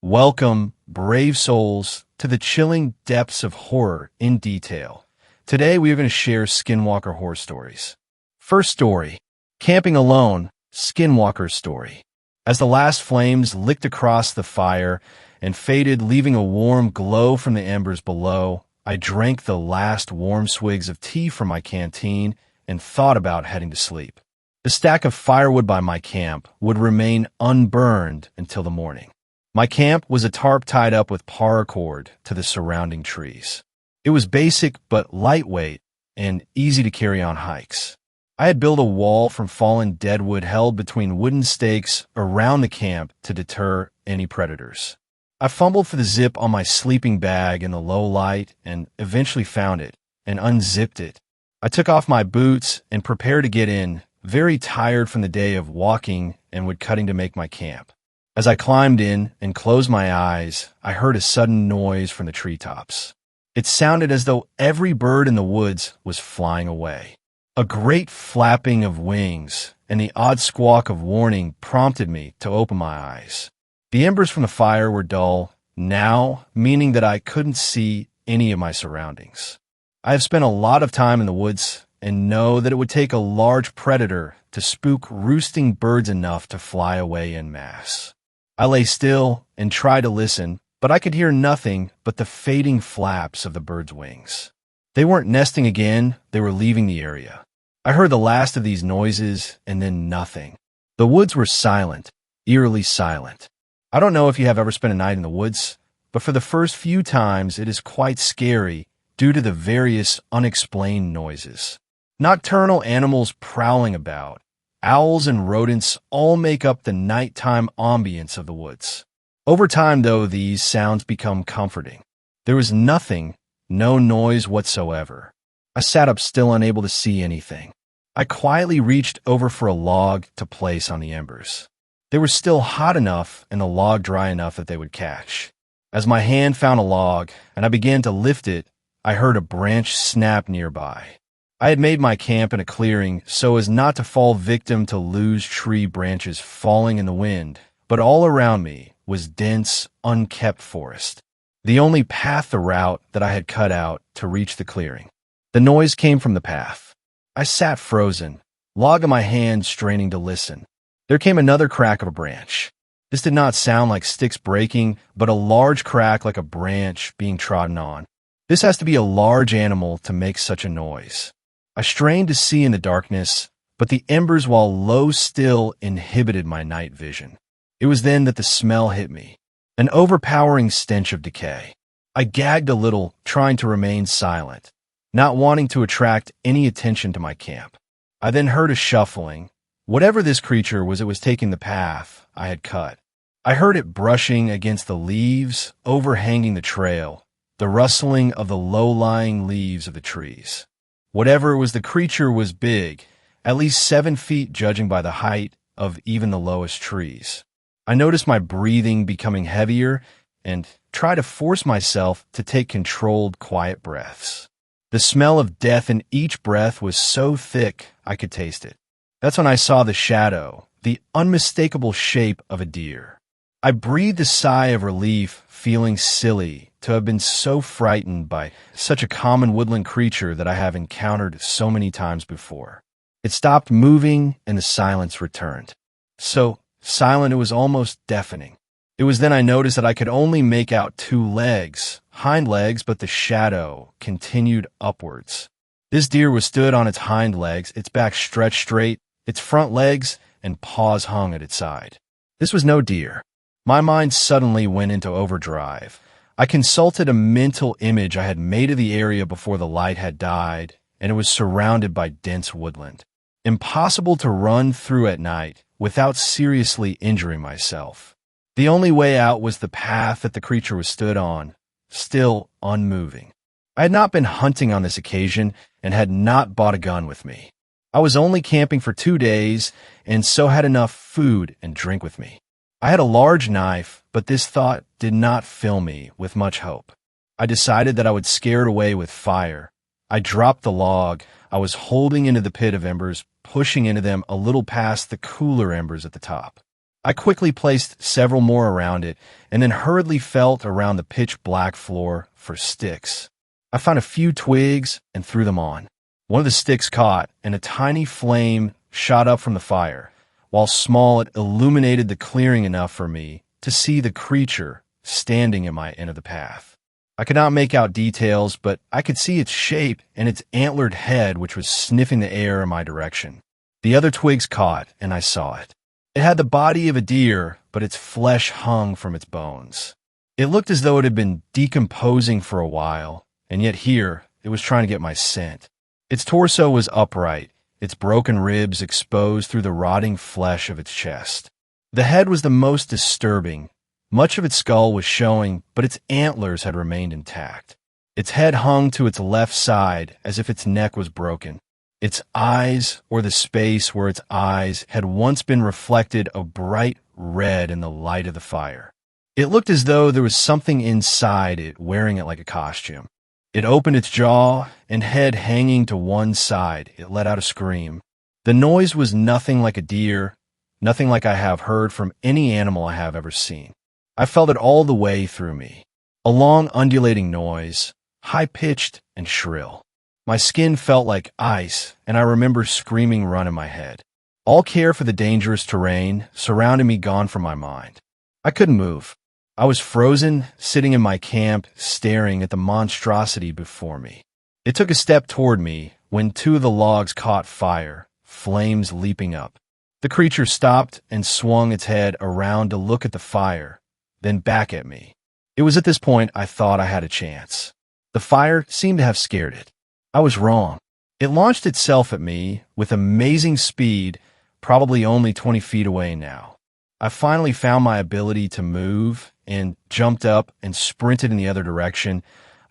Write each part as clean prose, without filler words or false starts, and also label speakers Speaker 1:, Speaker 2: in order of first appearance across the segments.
Speaker 1: Welcome, brave souls, to the chilling depths of horror in detail. Today we are going to share Skinwalker horror stories. First story, Camping Alone, Skinwalker's story. As the last flames licked across the fire and faded, leaving a warm glow from the embers below, I drank the last warm swigs of tea from my canteen and thought about heading to sleep. The stack of firewood by my camp would remain unburned until the morning. My camp was a tarp tied up with paracord to the surrounding trees. It was basic but lightweight and easy to carry on hikes. I had built a wall from fallen deadwood held between wooden stakes around the camp to deter any predators. I fumbled for the zip on my sleeping bag in the low light and eventually found it and unzipped it. I took off my boots and prepared to get in, very tired from the day of walking and wood cutting to make my camp. As I climbed in and closed my eyes, I heard a sudden noise from the treetops. It sounded as though every bird in the woods was flying away. A great flapping of wings and the odd squawk of warning prompted me to open my eyes. The embers from the fire were dull now, meaning that I couldn't see any of my surroundings. I have spent a lot of time in the woods and know that it would take a large predator to spook roosting birds enough to fly away en masse. I lay still and tried to listen, but I could hear nothing but the fading flaps of the birds' wings. They weren't nesting again, they were leaving the area. I heard the last of these noises and then nothing. The woods were silent, eerily silent. I don't know if you have ever spent a night in the woods, but for the first few times it is quite scary due to the various unexplained noises. Nocturnal animals prowling about, owls and rodents all make up the nighttime ambience of the woods. Over time, though, these sounds become comforting. There was nothing, no noise whatsoever. I sat up still, unable to see anything. I quietly reached over for a log to place on the embers. They were still hot enough and the log dry enough that they would catch. As my hand found a log and I began to lift it, I heard a branch snap nearby. I had made my camp in a clearing so as not to fall victim to loose tree branches falling in the wind, but all around me was dense, unkept forest. The only path the route that I had cut out to reach the clearing. The noise came from the path. I sat frozen, log in my hand, straining to listen. There came another crack of a branch. This did not sound like sticks breaking, but a large crack like a branch being trodden on. This has to be a large animal to make such a noise. I strained to see in the darkness, but the embers, while low still, inhibited my night vision. It was then that the smell hit me, an overpowering stench of decay. I gagged a little, trying to remain silent, not wanting to attract any attention to my camp. I then heard a shuffling. Whatever this creature was, it was taking the path I had cut. I heard it brushing against the leaves, overhanging the trail, the rustling of the low-lying leaves of the trees. Whatever it was, the creature was big, at least 7 feet judging by the height of even the lowest trees. I noticed my breathing becoming heavier and tried to force myself to take controlled, quiet breaths. The smell of death in each breath was so thick I could taste it. That's when I saw the shadow, the unmistakable shape of a deer. I breathed a sigh of relief, feeling silly to have been so frightened by such a common woodland creature that I have encountered so many times before. It stopped moving and the silence returned. So silent it was almost deafening. It was then I noticed that I could only make out 2 legs, hind legs, but the shadow continued upwards. This deer was stood on its hind legs, its back stretched straight, its front legs and paws hung at its side. This was no deer. My mind suddenly went into overdrive. I consulted a mental image I had made of the area before the light had died, and it was surrounded by dense woodland. Impossible to run through at night without seriously injuring myself. The only way out was the path that the creature was stood on, still unmoving. I had not been hunting on this occasion and had not bought a gun with me. I was only camping for 2 days and so had enough food and drink with me. I had a large knife, but this thought did not fill me with much hope. I decided that I would scare it away with fire. I dropped the log I was holding into the pit of embers, pushing into them a little past the cooler embers at the top. I quickly placed several more around it and then hurriedly felt around the pitch-black floor for sticks. I found a few twigs and threw them on. One of the sticks caught, and a tiny flame shot up from the fire. While small, it illuminated the clearing enough for me to see the creature standing at my end of the path. I could not make out details, but I could see its shape and its antlered head, which was sniffing the air in my direction. The other twigs caught, and I saw it. It had the body of a deer, but its flesh hung from its bones. It looked as though it had been decomposing for a while, and yet here it was trying to get my scent. Its torso was upright, its broken ribs exposed through the rotting flesh of its chest. The head was the most disturbing. Much of its skull was showing, but its antlers had remained intact. Its head hung to its left side as if its neck was broken. Its eyes, or the space where its eyes had once been reflected a bright red in the light of the fire. It looked as though there was something inside it wearing it like a costume. It opened its jaw and head hanging to one side. It let out a scream. The noise was nothing like a deer, nothing like I have heard from any animal I have ever seen. I felt it all the way through me. A long undulating noise, high-pitched and shrill. My skin felt like ice, and I remember screaming run in my head. All care for the dangerous terrain surrounding me gone from my mind. I couldn't move. I was frozen, sitting in my camp, staring at the monstrosity before me. It took a step toward me when two of the logs caught fire, flames leaping up. The creature stopped and swung its head around to look at the fire, then back at me. It was at this point I thought I had a chance. The fire seemed to have scared it. I was wrong. It launched itself at me with amazing speed, probably only 20 feet away now. I finally found my ability to move and jumped up and sprinted in the other direction.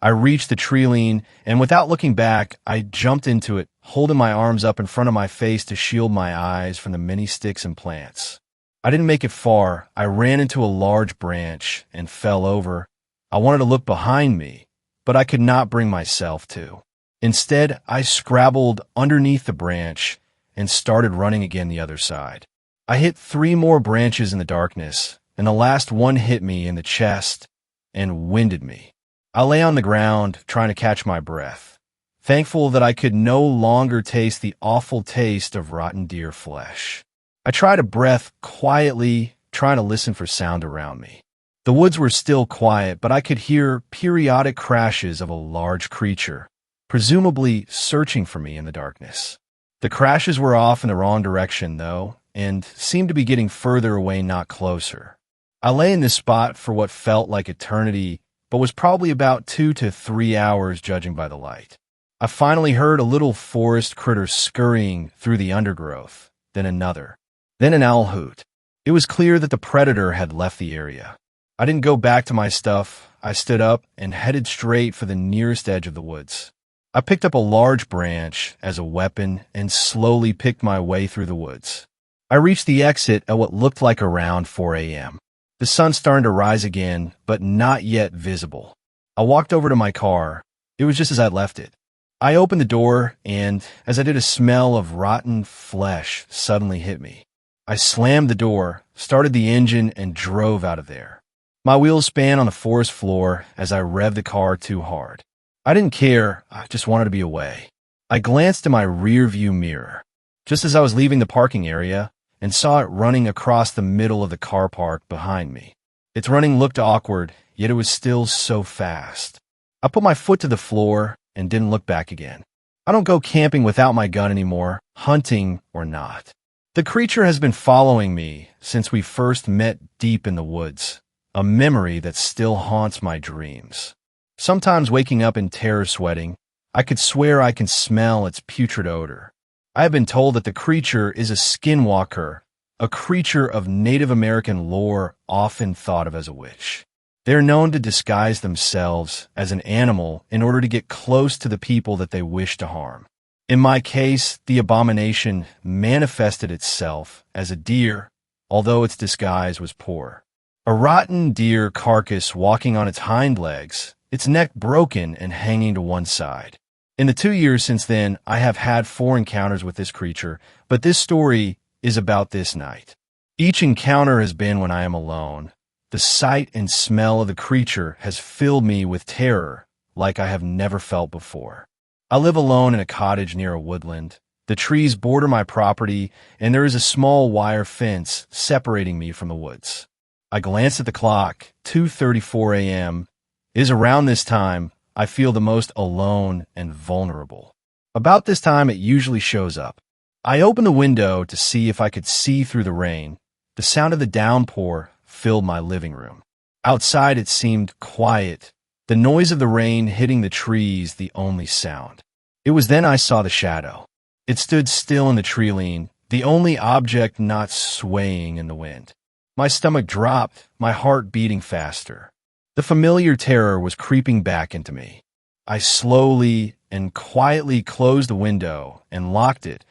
Speaker 1: I reached the tree lean, and without looking back, I jumped into it, holding my arms up in front of my face to shield my eyes from the many sticks and plants. I didn't make it far. I ran into a large branch and fell over. I wanted to look behind me, but I could not bring myself to. Instead, I scrabbled underneath the branch and started running again the other side. I hit 3 more branches in the darkness, and the last one hit me in the chest and winded me. I lay on the ground, trying to catch my breath, thankful that I could no longer taste the awful taste of rotten deer flesh. I tried a breath quietly, trying to listen for sound around me. The woods were still quiet, but I could hear periodic crashes of a large creature, presumably searching for me in the darkness. The crashes were off in the wrong direction, though, and seemed to be getting further away, not closer. I lay in this spot for what felt like eternity, but was probably about 2 to 3 hours judging by the light. I finally heard a little forest critter scurrying through the undergrowth, then another, then an owl hoot. It was clear that the predator had left the area. I didn't go back to my stuff. I stood up and headed straight for the nearest edge of the woods. I picked up a large branch as a weapon and slowly picked my way through the woods. I reached the exit at what looked like around 4 a.m. The sun started to rise again, but not yet visible. I walked over to my car. It was just as I'd left it. I opened the door, and as I did, a smell of rotten flesh suddenly hit me. I slammed the door, started the engine, and drove out of there. My wheels span on the forest floor as I revved the car too hard. I didn't care, I just wanted to be away. I glanced in my rear-view mirror, just as I was leaving the parking area, and saw it running across the middle of the car park behind me. Its running looked awkward, yet it was still so fast. I put my foot to the floor and didn't look back again. I don't go camping without my gun anymore, hunting or not. The creature has been following me since we first met deep in the woods, a memory that still haunts my dreams. Sometimes waking up in terror sweating, I could swear I can smell its putrid odor. I have been told that the creature is a skinwalker, a creature of Native American lore often thought of as a witch. They are known to disguise themselves as an animal in order to get close to the people that they wish to harm. In my case, the abomination manifested itself as a deer, although its disguise was poor. A rotten deer carcass walking on its hind legs, its neck broken and hanging to one side. In the 2 years since then, I have had 4 encounters with this creature, but this story is about this night. Each encounter has been when I am alone. The sight and smell of the creature has filled me with terror like I have never felt before. I live alone in a cottage near a woodland. The trees border my property, and there is a small wire fence separating me from the woods. I glance at the clock, 2:34 a.m. It is around this time I feel the most alone and vulnerable. About this time it usually shows up. I open the window to see if I could see through the rain. The sound of the downpour filled my living room. Outside it seemed quiet, the noise of the rain hitting the trees the only sound. It was then I saw the shadow. It stood still in the tree line, the only object not swaying in the wind. My stomach dropped, my heart beating faster. The familiar terror was creeping back into me. I slowly and quietly closed the window and locked it.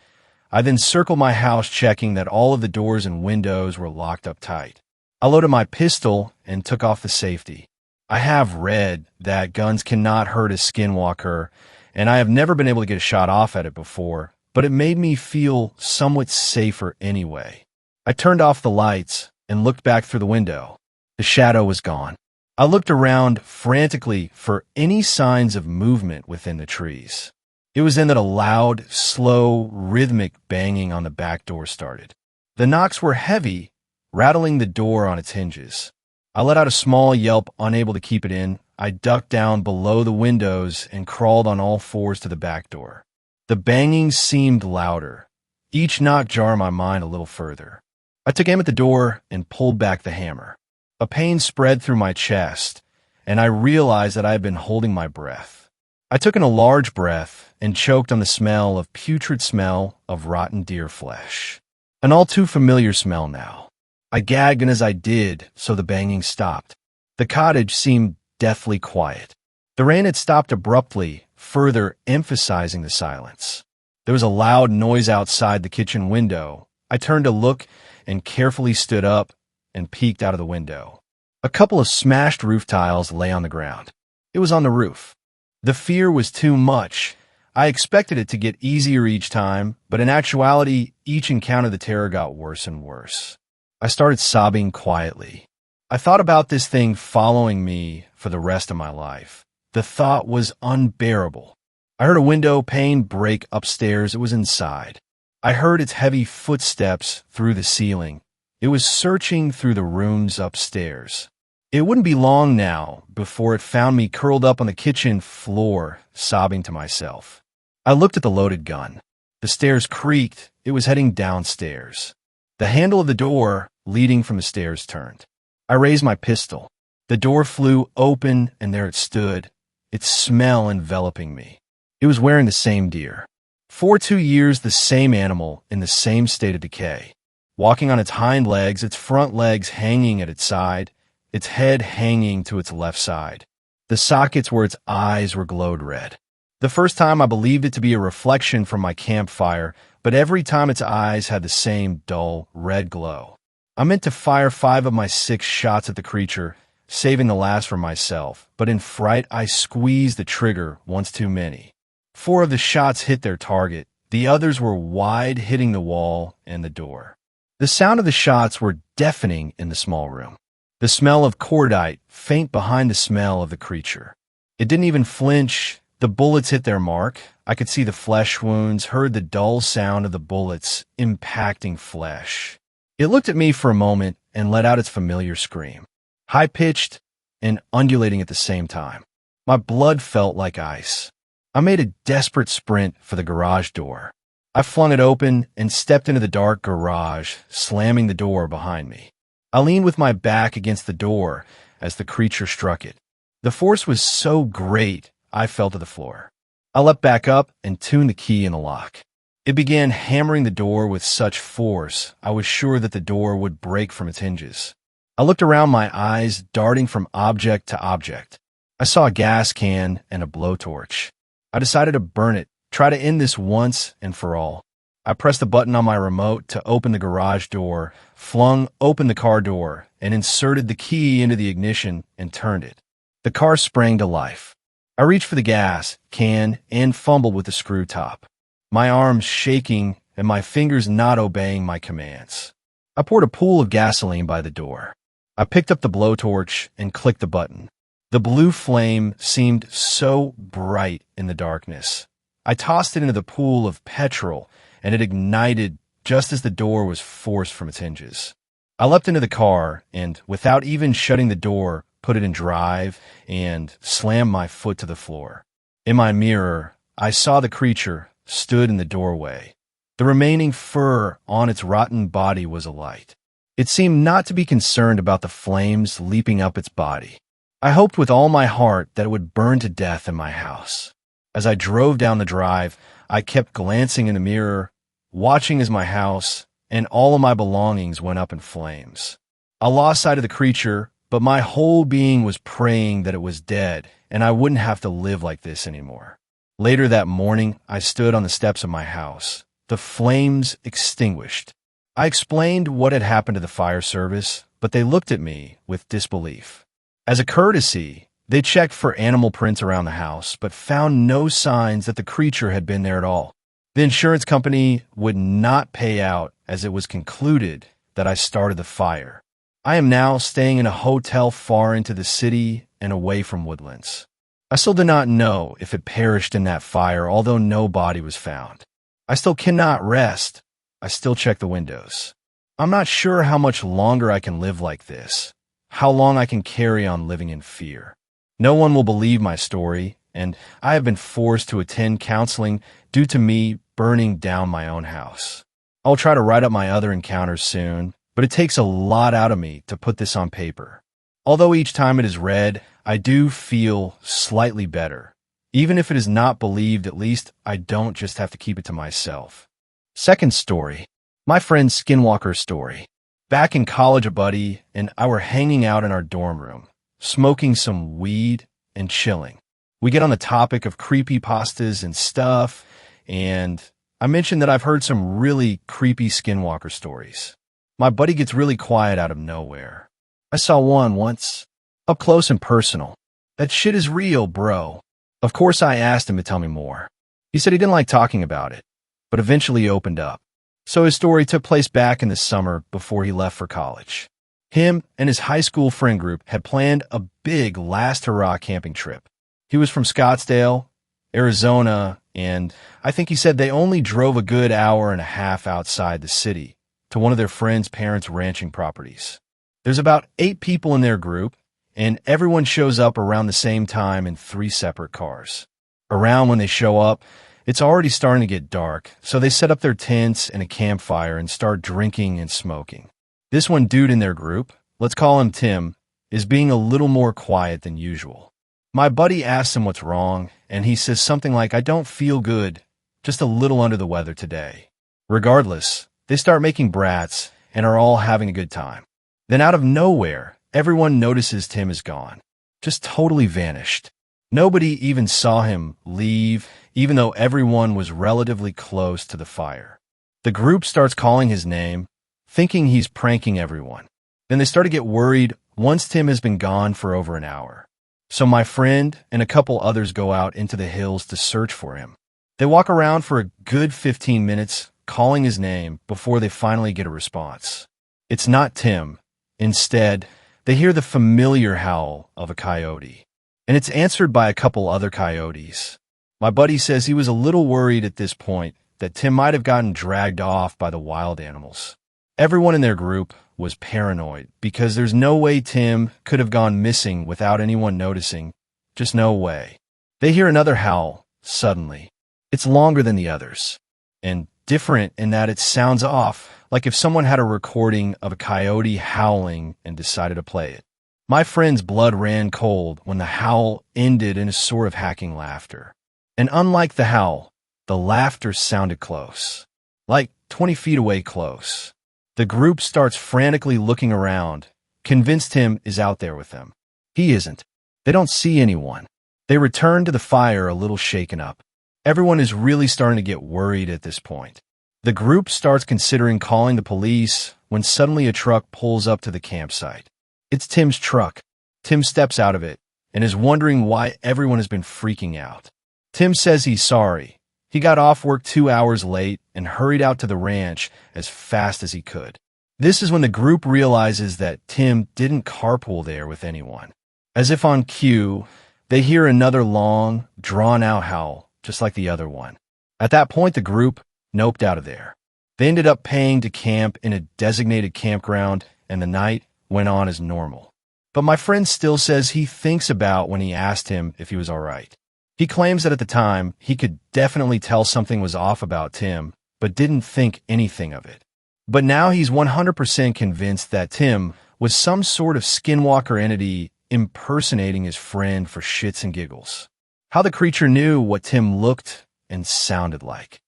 Speaker 1: I then circled my house, checking that all of the doors and windows were locked up tight. I loaded my pistol and took off the safety. I have read that guns cannot hurt a skinwalker, and I have never been able to get a shot off at it before, but it made me feel somewhat safer anyway. I turned off the lights and looked back through the window. The shadow was gone. I looked around frantically for any signs of movement within the trees. It was then that a loud, slow, rhythmic banging on the back door started. The knocks were heavy, rattling the door on its hinges. I let out a small yelp, unable to keep it in. I ducked down below the windows and crawled on all fours to the back door. The banging seemed louder. Each knock jarred my mind a little further. I took aim at the door and pulled back the hammer. A pain spread through my chest, and I realized that I had been holding my breath. I took in a large breath and choked on the putrid smell of rotten deer flesh. An all too familiar smell now. I gagged, and as I did, so the banging stopped. The cottage seemed deathly quiet. The rain had stopped abruptly, further emphasizing the silence. There was a loud noise outside the kitchen window. I turned to look and carefully stood up and peeked out of the window. A couple of smashed roof tiles lay on the ground. It was on the roof. The fear was too much. I expected it to get easier each time, but in actuality, each encounter the terror got worse and worse. I started sobbing quietly. I thought about this thing following me for the rest of my life. The thought was unbearable. I heard a window pane break upstairs. It was inside. I heard its heavy footsteps through the ceiling. It was searching through the rooms upstairs. It wouldn't be long now before it found me curled up on the kitchen floor, sobbing to myself. I looked at the loaded gun. The stairs creaked. It was heading downstairs. The handle of the door leading from the stairs turned. I raised my pistol. The door flew open, and there it stood, its smell enveloping me. It was wearing the same deer. For 2 years, the same animal in the same state of decay. Walking on its hind legs, its front legs hanging at its side, its head hanging to its left side. The sockets where its eyes were glowed red. The first time I believed it to be a reflection from my campfire, but every time its eyes had the same dull, red glow. I meant to fire 5 of my 6 shots at the creature, saving the last for myself, but in fright I squeezed the trigger once too many. 4 of the shots hit their target. The others were wide, hitting the wall and the door. The sound of the shots were deafening in the small room. The smell of cordite faint behind the smell of the creature. It didn't even flinch. The bullets hit their mark. I could see the flesh wounds, heard the dull sound of the bullets impacting flesh. It looked at me for a moment and let out its familiar scream, high-pitched and undulating at the same time. My blood felt like ice. I made a desperate sprint for the garage door. I flung it open and stepped into the dark garage, slamming the door behind me. I leaned with my back against the door as the creature struck it. The force was so great, I fell to the floor. I leapt back up and tuned the key in the lock. It began hammering the door with such force, I was sure that the door would break from its hinges. I looked around, my eyes darting from object to object. I saw a gas can and a blowtorch. I decided to burn it, try to end this once and for all. I pressed the button on my remote to open the garage door, flung open the car door, and inserted the key into the ignition and turned it. The car sprang to life. I reached for the gas can and fumbled with the screw top, my arms shaking and my fingers not obeying my commands. I poured a pool of gasoline by the door. I picked up the blowtorch and clicked the button. The blue flame seemed so bright in the darkness. I tossed it into the pool of petrol, and it ignited just as the door was forced from its hinges. I leapt into the car and, without even shutting the door, put it in drive and slammed my foot to the floor. In my mirror, I saw the creature stood in the doorway. The remaining fur on its rotten body was alight. It seemed not to be concerned about the flames leaping up its body. I hoped with all my heart that it would burn to death in my house. As I drove down the drive, I kept glancing in the mirror, watching as my house and all of my belongings went up in flames. I lost sight of the creature, but my whole being was praying that it was dead and I wouldn't have to live like this anymore. Later that morning, I stood on the steps of my house, the flames extinguished. I explained what had happened to the fire service, but they looked at me with disbelief. As a courtesy, they checked for animal prints around the house, but found no signs that the creature had been there at all. The insurance company would not pay out as it was concluded that I started the fire. I am now staying in a hotel far into the city and away from Woodlands. I still do not know if it perished in that fire, although no body was found. I still cannot rest. I still check the windows. I'm not sure how much longer I can live like this, how long I can carry on living in fear. No one will believe my story, and I have been forced to attend counseling due to me burning down my own house. I'll try to write up my other encounters soon, but it takes a lot out of me to put this on paper. Although each time it is read, I do feel slightly better. Even if it is not believed, at least I don't just have to keep it to myself. Second story, my friend SKINWALKER's story. Back in college, a buddy and I were hanging out in our dorm room, smoking some weed and chilling. We get on the topic of creepypastas and stuff, and I mentioned that I've heard some really creepy SKINWALKER stories. My buddy gets really quiet out of nowhere. I saw one once, up close and personal. That shit is real, bro. Of course, I asked him to tell me more. He said he didn't like talking about it, but eventually he opened up. So his story took place back in the summer before he left for college. Him and his high school friend group had planned a big last hurrah camping trip. He was from Scottsdale, Arizona, and I think he said they only drove a good hour and a half outside the city to one of their friends' parents' ranching properties. There's about 8 people in their group, and everyone shows up around the same time in 3 separate cars. Around when they show up, it's already starting to get dark, so they set up their tents and a campfire and start drinking and smoking. This one dude in their group, let's call him Tim, is being a little more quiet than usual. My buddy asks him what's wrong, and he says something like, "I don't feel good, just a little under the weather today." Regardless, they start making brats and are all having a good time. Then out of nowhere, everyone notices Tim is gone, just totally vanished. Nobody even saw him leave, even though everyone was relatively close to the fire. The group starts calling his name, thinking he's pranking everyone. Then they start to get worried once Tim has been gone for over an hour. So my friend and a couple others go out into the hills to search for him. They walk around for a good 15 minutes, calling his name before they finally get a response. It's not Tim. Instead, they hear the familiar howl of a coyote, and it's answered by a couple other coyotes. My buddy says he was a little worried at this point that Tim might have gotten dragged off by the wild animals. Everyone in their group was paranoid because there's no way Tim could have gone missing without anyone noticing. Just no way. They hear another howl, suddenly. It's longer than the others, and different in that it sounds off, like if someone had a recording of a coyote howling and decided to play it. My friend's blood ran cold when the howl ended in a sort of hacking laughter. And unlike the howl, the laughter sounded close, like 20 feet away close. The group starts frantically looking around, convinced Tim is out there with them. He isn't. They don't see anyone. They return to the fire a little shaken up. Everyone is really starting to get worried at this point. The group starts considering calling the police when suddenly a truck pulls up to the campsite. It's Tim's truck. Tim steps out of it and is wondering why everyone has been freaking out. Tim says he's sorry. He got off work 2 hours late and hurried out to the ranch as fast as he could. This is when the group realizes that Tim didn't carpool there with anyone. As if on cue, they hear another long, drawn-out howl, just like the other one. At that point, the group noped out of there. They ended up paying to camp in a designated campground, and the night went on as normal. But my friend still says he thinks about when he asked him if he was all right. He claims that at the time, he could definitely tell something was off about Tim, but didn't think anything of it. But now he's 100% convinced that Tim was some sort of skinwalker entity impersonating his friend for shits and giggles. How the creature knew what Tim looked and sounded like.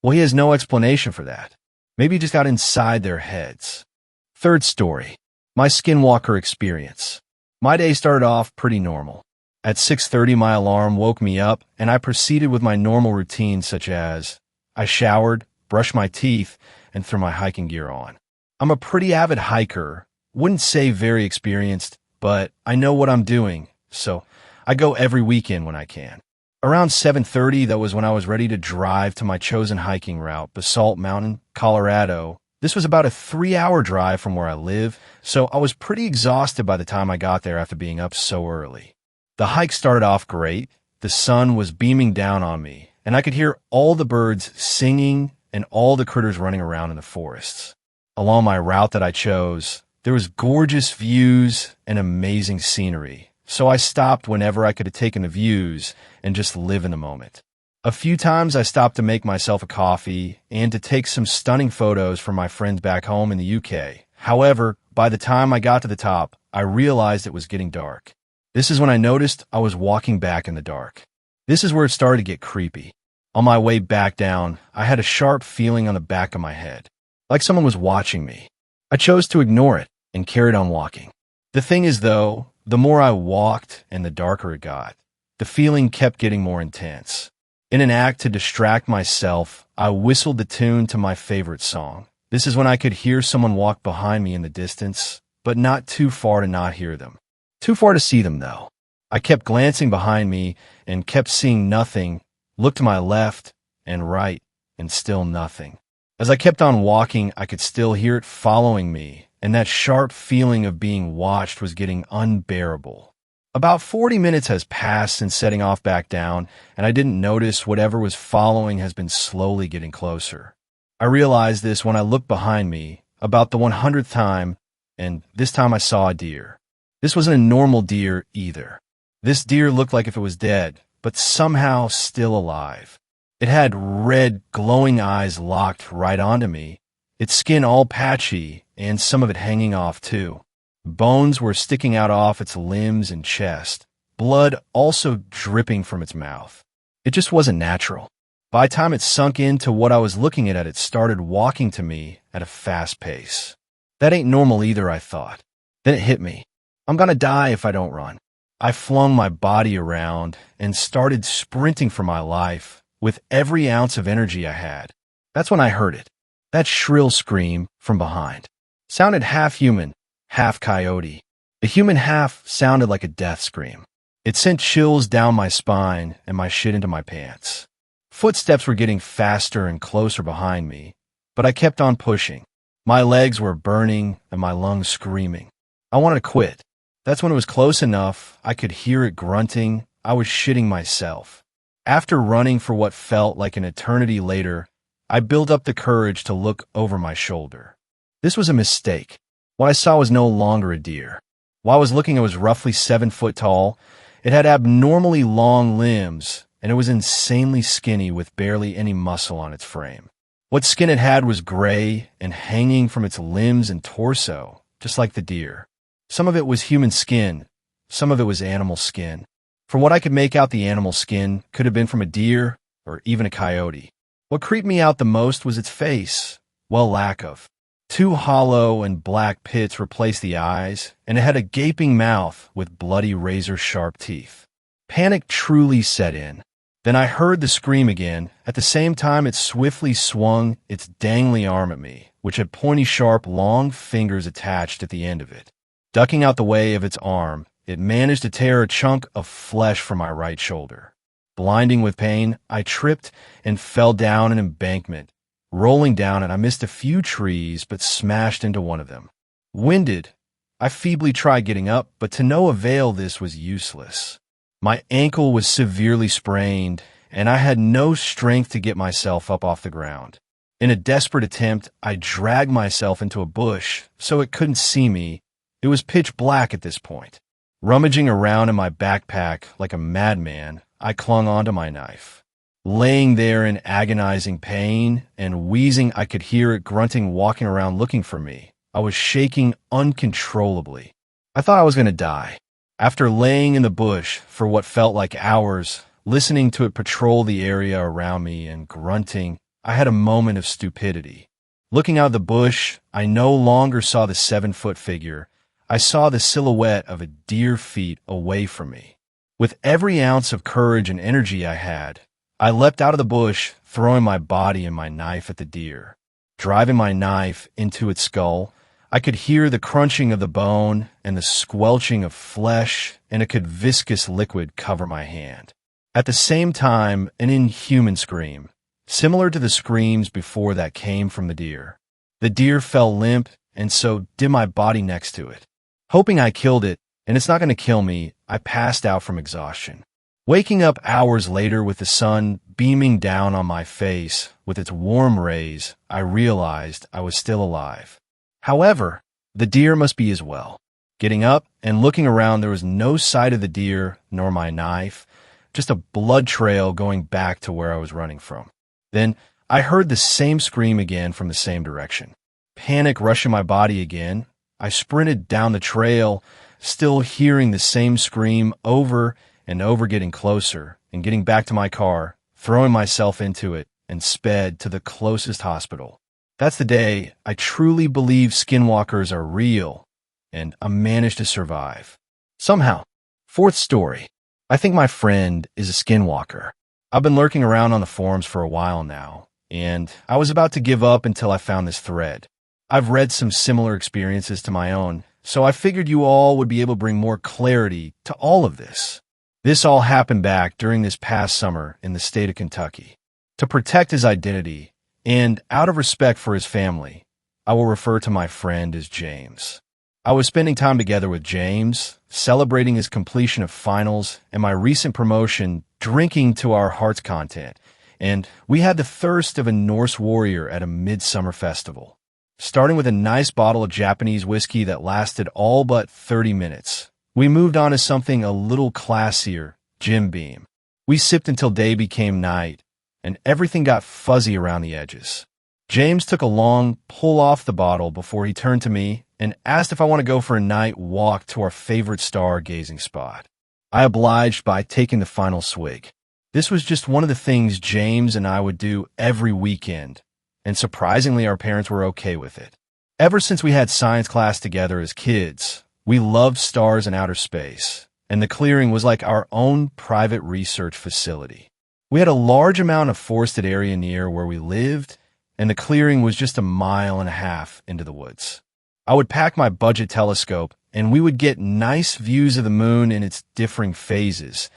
Speaker 1: Well, he has no explanation for that. Maybe he just got inside their heads. Third story, my skinwalker experience. My day started off pretty normal. At 6:30, my alarm woke me up, and I proceeded with my normal routine, such as I showered, brushed my teeth, and threw my hiking gear on. I'm a pretty avid hiker, wouldn't say very experienced, but I know what I'm doing, so I go every weekend when I can. Around 7:30, that was when I was ready to drive to my chosen hiking route, Basalt Mountain, Colorado. This was about a 3-hour drive from where I live, so I was pretty exhausted by the time I got there after being up so early. The hike started off great. The sun was beaming down on me, and I could hear all the birds singing and all the critters running around in the forests. Along my route that I chose, there was gorgeous views and amazing scenery, so I stopped whenever I could have taken the views and just live in the moment. A few times I stopped to make myself a coffee and to take some stunning photos for my friends back home in the UK. However, by the time I got to the top, I realized it was getting dark. This is when I noticed I was walking back in the dark. This is where it started to get creepy. On my way back down, I had a sharp feeling on the back of my head, like someone was watching me. I chose to ignore it and carried on walking. The thing is, though, the more I walked and the darker it got, the feeling kept getting more intense. In an act to distract myself, I whistled the tune to my favorite song. This is when I could hear someone walk behind me in the distance, but not too far to not hear them. Too far to see them, though. I kept glancing behind me and kept seeing nothing, looked to my left and right, and still nothing. As I kept on walking, I could still hear it following me, and that sharp feeling of being watched was getting unbearable. About 40 minutes has passed since setting off back down, and I didn't notice whatever was following has been slowly getting closer. I realized this when I looked behind me, about the 100th time, and this time I saw a deer. This wasn't a normal deer either. This deer looked like if it was dead, but somehow still alive. It had red, glowing eyes locked right onto me, its skin all patchy, and some of it hanging off too. Bones were sticking out off its limbs and chest, blood also dripping from its mouth. It just wasn't natural. By the time it sunk into what I was looking at, it started walking to me at a fast pace. That ain't normal either, I thought. Then it hit me. I'm gonna die if I don't run. I flung my body around and started sprinting for my life with every ounce of energy I had. That's when I heard it. That shrill scream from behind. Sounded half human, half coyote. The human half sounded like a death scream. It sent chills down my spine and my shit into my pants. Footsteps were getting faster and closer behind me, but I kept on pushing. My legs were burning and my lungs screaming. I wanted to quit. That's when it was close enough, I could hear it grunting. I was shitting myself. After running for what felt like an eternity later, I built up the courage to look over my shoulder. This was a mistake. What I saw was no longer a deer. While I was looking, it was roughly 7 foot tall. It had abnormally long limbs, and it was insanely skinny with barely any muscle on its frame. What skin it had was gray and hanging from its limbs and torso, just like the deer. Some of it was human skin, some of it was animal skin. From what I could make out, the animal skin could have been from a deer or even a coyote. What creeped me out the most was its face. Well, lack of. 2 hollow and black pits replaced the eyes, and it had a gaping mouth with bloody razor-sharp teeth. Panic truly set in. Then I heard the scream again. At the same time, it swiftly swung its dangly arm at me, which had pointy, sharp, long fingers attached at the end of it. Ducking out the way of its arm, it managed to tear a chunk of flesh from my right shoulder. Blinding with pain, I tripped and fell down an embankment, rolling down, and I missed a few trees but smashed into one of them. Winded, I feebly tried getting up, but to no avail. This was useless. My ankle was severely sprained, and I had no strength to get myself up off the ground. In a desperate attempt, I dragged myself into a bush so it couldn't see me. It was pitch black at this point. Rummaging around in my backpack like a madman, I clung onto my knife. Laying there in agonizing pain and wheezing, I could hear it grunting, walking around looking for me. I was shaking uncontrollably. I thought I was going to die. After laying in the bush for what felt like hours, listening to it patrol the area around me and grunting, I had a moment of stupidity. Looking out of the bush, I no longer saw the 7-foot figure. I saw the silhouette of a deer feet away from me. With every ounce of courage and energy I had, I leapt out of the bush, throwing my body and my knife at the deer. Driving my knife into its skull, I could hear the crunching of the bone and the squelching of flesh, and a viscous liquid cover my hand. At the same time, an inhuman scream, similar to the screams before that, came from the deer. The deer fell limp, and so did my body next to it. Hoping I killed it, and it's not going to kill me, I passed out from exhaustion. Waking up hours later with the sun beaming down on my face with its warm rays, I realized I was still alive. However, the deer must be as well. Getting up and looking around, there was no sight of the deer nor my knife, just a blood trail going back to where I was running from. Then I heard the same scream again from the same direction. Panic rushing my body again, I sprinted down the trail, still hearing the same scream over and over, getting closer and getting back to my car, throwing myself into it, and sped to the closest hospital. That's the day I truly believe skinwalkers are real, and I managed to survive. Somehow. Fourth story. I think my friend is a skinwalker. I've been lurking around on the forums for a while now, and I was about to give up until I found this thread. I've read some similar experiences to my own, so I figured you all would be able to bring more clarity to all of this. This all happened back during this past summer in the state of Kentucky. To protect his identity, and out of respect for his family, I will refer to my friend as James. I was spending time together with James, celebrating his completion of finals and my recent promotion, drinking to our heart's content, and we had the thirst of a Norse warrior at a midsummer festival. Starting with a nice bottle of Japanese whiskey that lasted all but 30 minutes, we moved on to something a little classier, Jim Beam. We sipped until day became night, and everything got fuzzy around the edges. James took a long pull off the bottle before he turned to me and asked if I want to go for a night walk to our favorite stargazing spot. I obliged by taking the final swig. This was just one of the things James and I would do every weekend, and surprisingly our parents were okay with it. Ever since we had science class together as kids, we loved stars and outer space, and the clearing was like our own private research facility. We had a large amount of forested area near where we lived, and the clearing was just 1.5 miles into the woods. I would pack my budget telescope, and we would get nice views of the moon in its differing phases,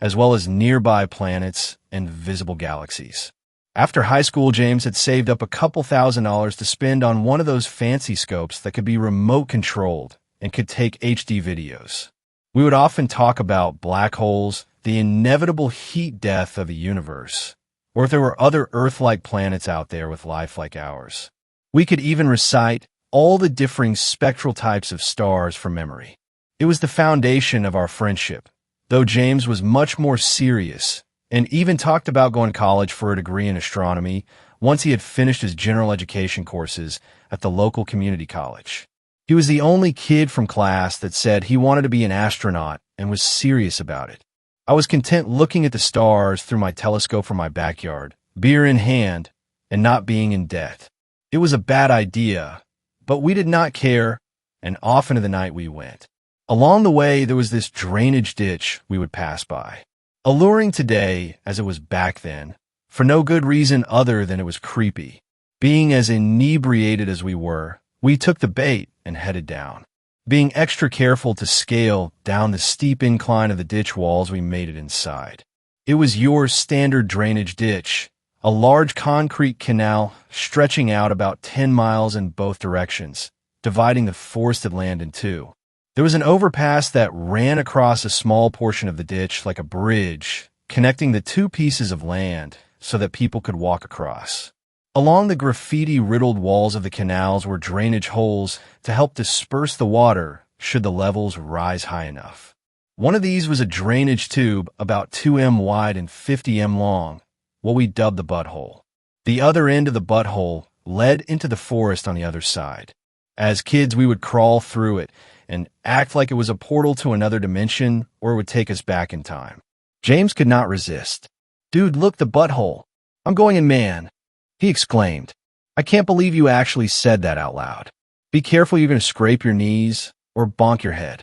Speaker 1: as well as nearby planets and visible galaxies. After high school, James had saved up a couple $1,000s to spend on one of those fancy scopes that could be remote controlled and could take HD videos. We would often talk about black holes, the inevitable heat death of the universe, or if there were other Earth-like planets out there with life like ours. We could even recite all the differing spectral types of stars from memory. It was the foundation of our friendship, though James was much more serious and even talked about going to college for a degree in astronomy once he had finished his general education courses at the local community college. He was the only kid from class that said he wanted to be an astronaut and was serious about it. I was content looking at the stars through my telescope from my backyard, beer in hand, and not being in debt. It was a bad idea, but we did not care, and off into the night we went. Along the way, there was this drainage ditch we would pass by. Alluring today, as it was back then, for no good reason other than it was creepy. Being as inebriated as we were, we took the bait and headed down. Being extra careful to scale down the steep incline of the ditch walls, we made it inside. It was your standard drainage ditch, a large concrete canal stretching out about 10 miles in both directions, dividing the forested land in two. There was an overpass that ran across a small portion of the ditch like a bridge, connecting the two pieces of land so that people could walk across. Along the graffiti-riddled walls of the canals were drainage holes to help disperse the water should the levels rise high enough. One of these was a drainage tube about 2 m wide and 50 m long, what we dubbed the butthole. The other end of the butthole led into the forest on the other side. As kids, we would crawl through it and act like it was a portal to another dimension or it would take us back in time. James could not resist. "Dude, look, the butthole. I'm going in, man," he exclaimed. "I can't believe you actually said that out loud. Be careful, you're going to scrape your knees or bonk your head,"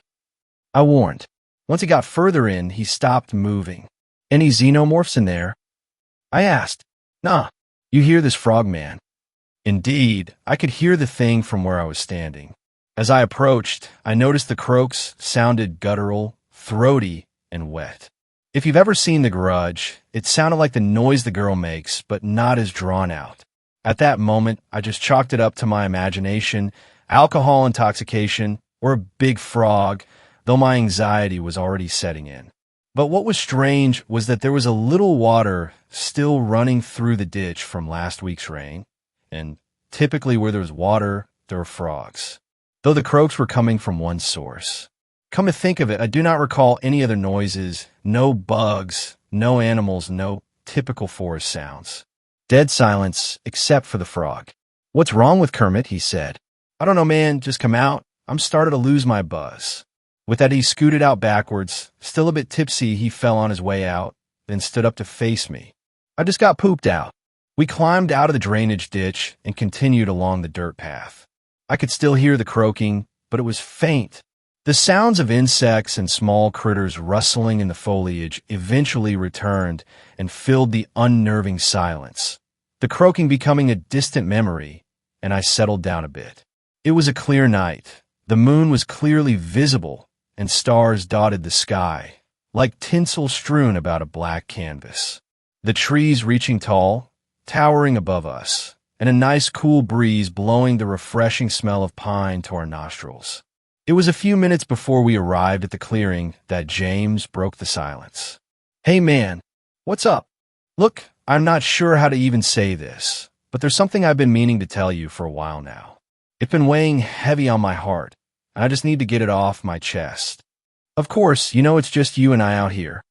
Speaker 1: I warned. Once he got further in, he stopped moving. "Any xenomorphs in there?" I asked. "Nah, you hear this, frogman?" Indeed, I could hear the thing from where I was standing. As I approached, I noticed the croaks sounded guttural, throaty, and wet. If you've ever seen The Grudge, it sounded like the noise the girl makes, but not as drawn out. At that moment, I just chalked it up to my imagination, alcohol intoxication, or a big frog, though my anxiety was already setting in. But what was strange was that there was a little water still running through the ditch from last week's rain, and typically where there's water, there are frogs, though the croaks were coming from one source. Come to think of it, I do not recall any other noises, no bugs, no animals, no typical forest sounds. Dead silence, except for the frog. "What's wrong with Kermit?" he said. "I don't know, man, just come out. I'm starting to lose my buzz." With that, he scooted out backwards. Still a bit tipsy, he fell on his way out, then stood up to face me. "I just got pooped out." We climbed out of the drainage ditch and continued along the dirt path. I could still hear the croaking, but it was faint. The sounds of insects and small critters rustling in the foliage eventually returned and filled the unnerving silence, the croaking becoming a distant memory, and I settled down a bit. It was a clear night. The moon was clearly visible, and stars dotted the sky, like tinsel strewn about a black canvas. The trees reaching tall, towering above us, and a nice cool breeze blowing the refreshing smell of pine to our nostrils. It was a few minutes before we arrived at the clearing that James broke the silence. "Hey man, what's up? Look, I'm not sure how to even say this, but there's something I've been meaning to tell you for a while now. It's been weighing heavy on my heart, and I just need to get it off my chest. Of course, you know it's just you and I out here.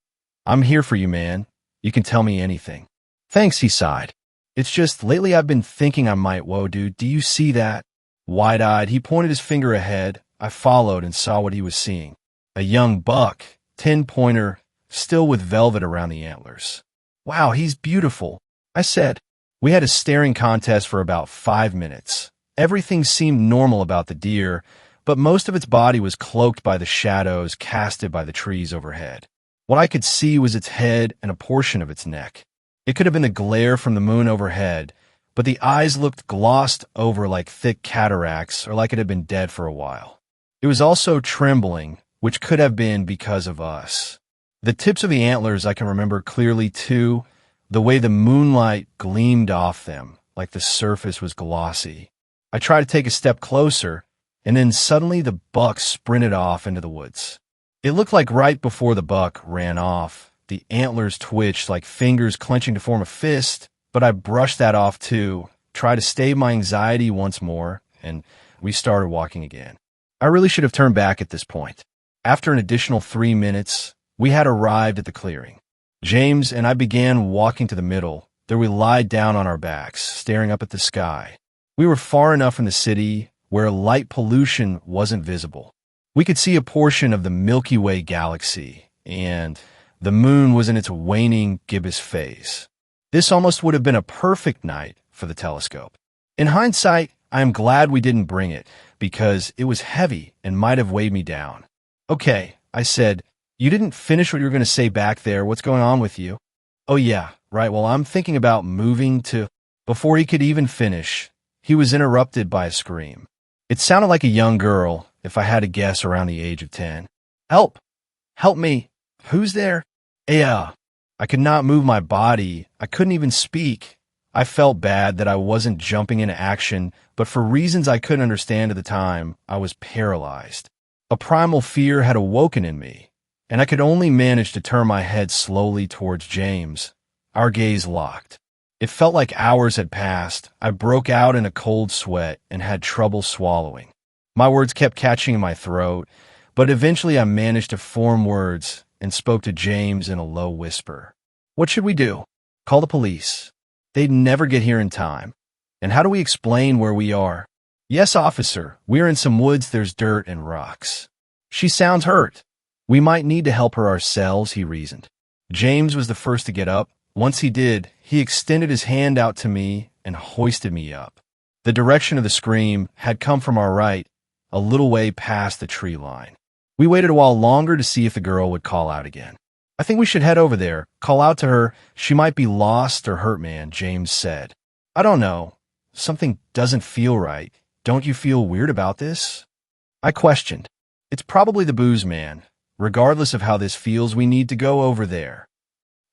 Speaker 1: I'm here for you, man. You can tell me anything." "Thanks," he sighed. "It's just, lately I've been thinking I might, whoa, dude, do you see that?" Wide-eyed, he pointed his finger ahead. I followed and saw what he was seeing. A young buck, 10-pointer, still with velvet around the antlers. "Wow, he's beautiful," I said. We had a staring contest for about 5 minutes. Everything seemed normal about the deer, but most of its body was cloaked by the shadows casted by the trees overhead. What I could see was its head and a portion of its neck. It could have been the glare from the moon overhead, but the eyes looked glossed over like thick cataracts or like it had been dead for a while. It was also trembling, which could have been because of us. The tips of the antlers I can remember clearly too, the way the moonlight gleamed off them, like the surface was glossy. I tried to take a step closer, and then suddenly the buck sprinted off into the woods. It looked like right before the buck ran off, the antlers twitched like fingers clenching to form a fist, but I brushed that off too, tried to stave my anxiety once more, and we started walking again. I really should have turned back at this point. After an additional 3 minutes, we had arrived at the clearing. James and I began walking to the middle. There we lied down on our backs, staring up at the sky. We were far enough from the city where light pollution wasn't visible. We could see a portion of the Milky Way galaxy, and the moon was in its waning gibbous phase. This almost would have been a perfect night for the telescope. In hindsight, I am glad we didn't bring it, because it was heavy and might have weighed me down. "Okay," I said, "you didn't finish what you were going to say back there. What's going on with you?" "Oh yeah, right, well I'm thinking about moving to—" Before he could even finish, he was interrupted by a scream. It sounded like a young girl, if I had to guess around the age of 10. "Help! Help me! Who's there?" "Yeah." I could not move my body. I couldn't even speak. I felt bad that I wasn't jumping into action, but for reasons I couldn't understand at the time, I was paralyzed. A primal fear had awoken in me, and I could only manage to turn my head slowly towards James. Our gaze locked. It felt like hours had passed. I broke out in a cold sweat and had trouble swallowing. My words kept catching in my throat, but eventually I managed to form words and spoke to James in a low whisper. "What should we do? Call the police. They'd never get here in time. And how do we explain where we are?" "Yes, officer. We're in some woods. There's dirt and rocks." "She sounds hurt. We might need to help her ourselves," he reasoned. James was the first to get up. Once he did, he extended his hand out to me and hoisted me up. The direction of the scream had come from our right, a little way past the tree line. We waited a while longer to see if the girl would call out again. "I think we should head over there, call out to her. She might be lost or hurt, man," James said. "I don't know. Something doesn't feel right. Don't you feel weird about this?" I questioned. "It's probably the booze, man. Regardless of how this feels, we need to go over there."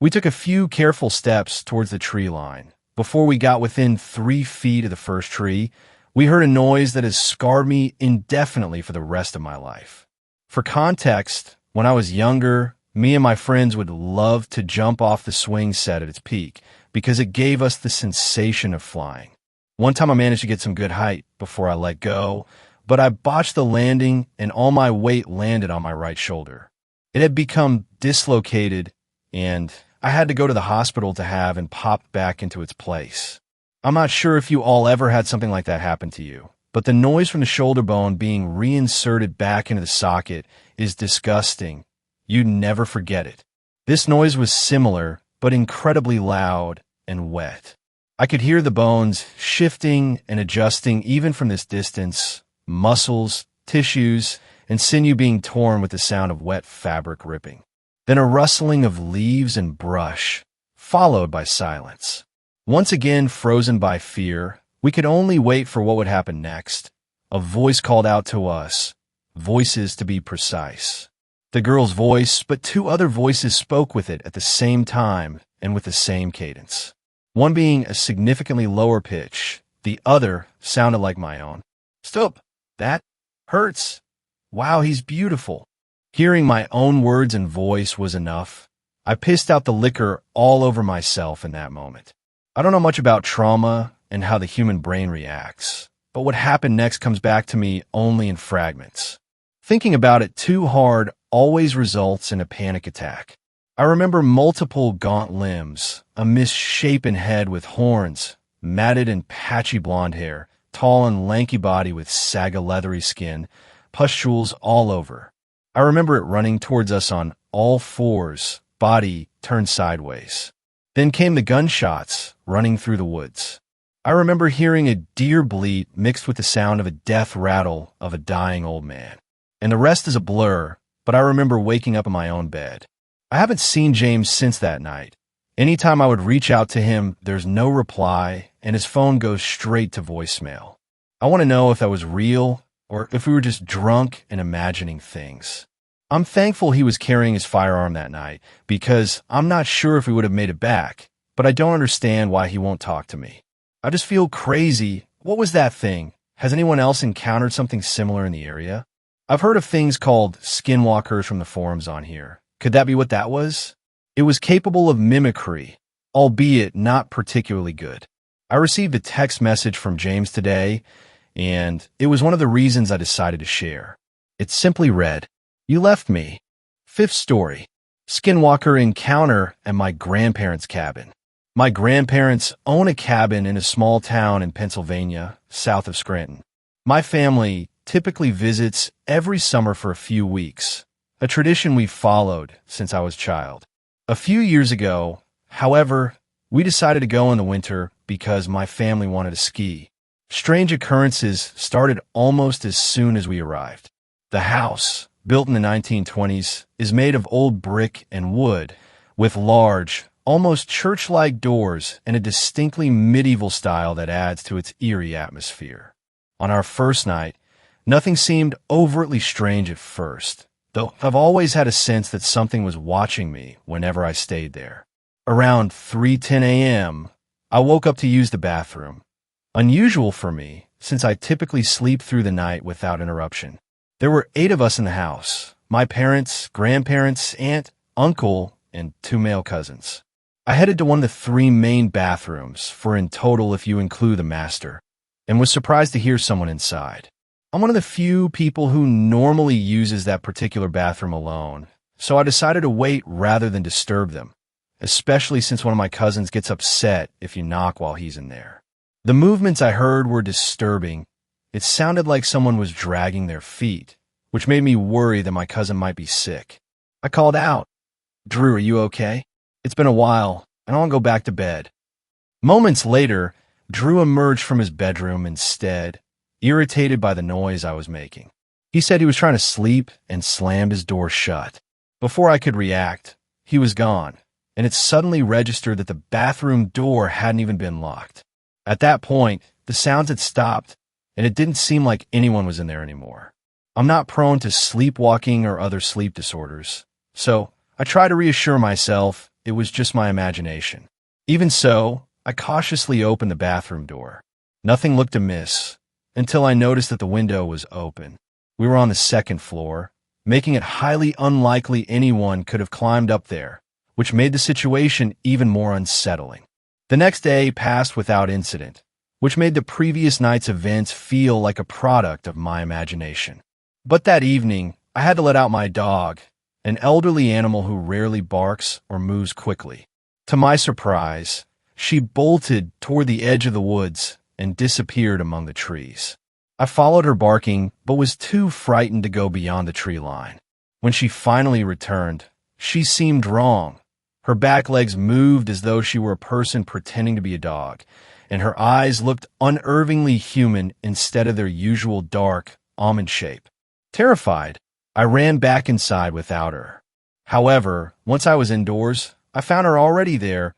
Speaker 1: We took a few careful steps towards the tree line. Before we got within 3 feet of the first tree, we heard a noise that has scarred me indefinitely for the rest of my life. For context, when I was younger, me and my friends would love to jump off the swing set at its peak because it gave us the sensation of flying. One time I managed to get some good height before I let go, but I botched the landing and all my weight landed on my right shoulder. It had become dislocated and I had to go to the hospital to have and popped back into its place. I'm not sure if you all ever had something like that happen to you, but the noise from the shoulder bone being reinserted back into the socket is disgusting. You'd never forget it. This noise was similar, but incredibly loud and wet. I could hear the bones shifting and adjusting even from this distance, muscles, tissues, and sinew being torn with the sound of wet fabric ripping. Then a rustling of leaves and brush, followed by silence. Once again frozen by fear, we could only wait for what would happen next. A voice called out to us, voices to be precise. The girl's voice, but 2 other voices spoke with it at the same time and with the same cadence. One being a significantly lower pitch, the other sounded like my own. "Stop! That hurts! Wow, he's beautiful!" Hearing my own words and voice was enough. I pissed out the liquor all over myself in that moment. I don't know much about trauma and how the human brain reacts, but what happened next comes back to me only in fragments. Thinking about it too hard always results in a panic attack. I remember multiple gaunt limbs, a misshapen head with horns, matted and patchy blonde hair, tall and lanky body with saga leathery skin, pustules all over. I remember it running towards us on all 4s, body turned sideways. Then came the gunshots running through the woods. I remember hearing a deer bleat mixed with the sound of a death rattle of a dying old man. And the rest is a blur, but I remember waking up in my own bed. I haven't seen James since that night. Anytime I would reach out to him, there's no reply, and his phone goes straight to voicemail. I want to know if that was real or if we were just drunk and imagining things. I'm thankful he was carrying his firearm that night because I'm not sure if we would have made it back, but I don't understand why he won't talk to me. I just feel crazy. What was that thing? Has anyone else encountered something similar in the area? I've heard of things called skinwalkers from the forums on here. Could that be what that was? It was capable of mimicry, albeit not particularly good. I received a text message from James today, and it was one of the reasons I decided to share. It simply read, "You left me. 5th story. Skinwalker encounter at my grandparents' cabin. My grandparents own a cabin in a small town in Pennsylvania, south of Scranton. My family typically visits every summer for a few weeks, a tradition we've followed since I was a child. A few years ago, however, we decided to go in the winter because my family wanted to ski. Strange occurrences started almost as soon as we arrived. The house, built in the 1920s, is made of old brick and wood, with large, almost church-like doors and a distinctly medieval style that adds to its eerie atmosphere. On our first night, nothing seemed overtly strange at first, though I've always had a sense that something was watching me whenever I stayed there. Around 3:10 a.m., I woke up to use the bathroom. Unusual for me, since I typically sleep through the night without interruption. There were 8 of us in the house: my parents, grandparents, aunt, uncle, and 2 male cousins. I headed to one of the 3 main bathrooms, 4 in total if you include the master, and was surprised to hear someone inside. I'm one of the few people who normally uses that particular bathroom alone, so I decided to wait rather than disturb them, especially since one of my cousins gets upset if you knock while he's in there. The movements I heard were disturbing. It sounded like someone was dragging their feet, which made me worry that my cousin might be sick. I called out, "Drew, are you okay? It's been a while, and I want to go back to bed." Moments later, Drew emerged from his bedroom instead, irritated by the noise I was making. He said he was trying to sleep and slammed his door shut. Before I could react, he was gone, and it suddenly registered that the bathroom door hadn't even been locked. At that point, the sounds had stopped, and it didn't seem like anyone was in there anymore. I'm not prone to sleepwalking or other sleep disorders, so I try to reassure myself it was just my imagination. Even so, I cautiously opened the bathroom door. Nothing looked amiss, until I noticed that the window was open. We were on the 2nd floor, making it highly unlikely anyone could have climbed up there, which made the situation even more unsettling. The next day passed without incident, which made the previous night's events feel like a product of my imagination. But that evening, I had to let out my dog, an elderly animal who rarely barks or moves quickly. To my surprise, she bolted toward the edge of the woods and disappeared among the trees. I followed her barking, but was too frightened to go beyond the tree line. When she finally returned, she seemed wrong. Her back legs moved as though she were a person pretending to be a dog, and her eyes looked unnervingly human instead of their usual dark, almond shape. Terrified, I ran back inside without her. However, once I was indoors, I found her already there,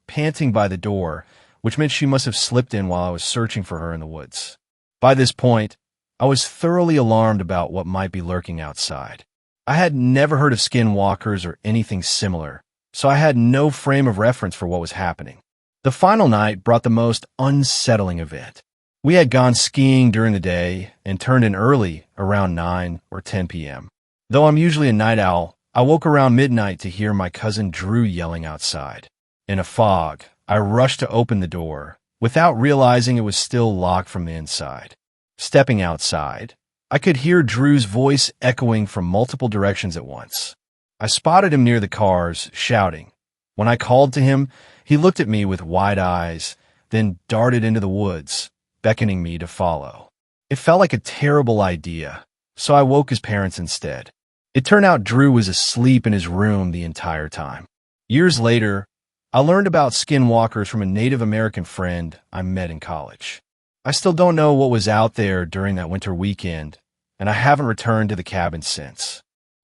Speaker 1: panting by the door, which meant she must have slipped in while I was searching for her in the woods. By this point, I was thoroughly alarmed about what might be lurking outside. I had never heard of skinwalkers or anything similar, so I had no frame of reference for what was happening. The final night brought the most unsettling event. We had gone skiing during the day and turned in early, around 9 or 10 p.m. Though I'm usually a night owl, I woke around midnight to hear my cousin Drew yelling outside. In a fog, I rushed to open the door, without realizing it was still locked from the inside. Stepping outside, I could hear Drew's voice echoing from multiple directions at once. I spotted him near the cars, shouting. When I called to him, he looked at me with wide eyes, then darted into the woods, beckoning me to follow. It felt like a terrible idea, so I woke his parents instead. It turned out Drew was asleep in his room the entire time. Years later, I learned about skinwalkers from a Native American friend I met in college. I still don't know what was out there during that winter weekend, and I haven't returned to the cabin since.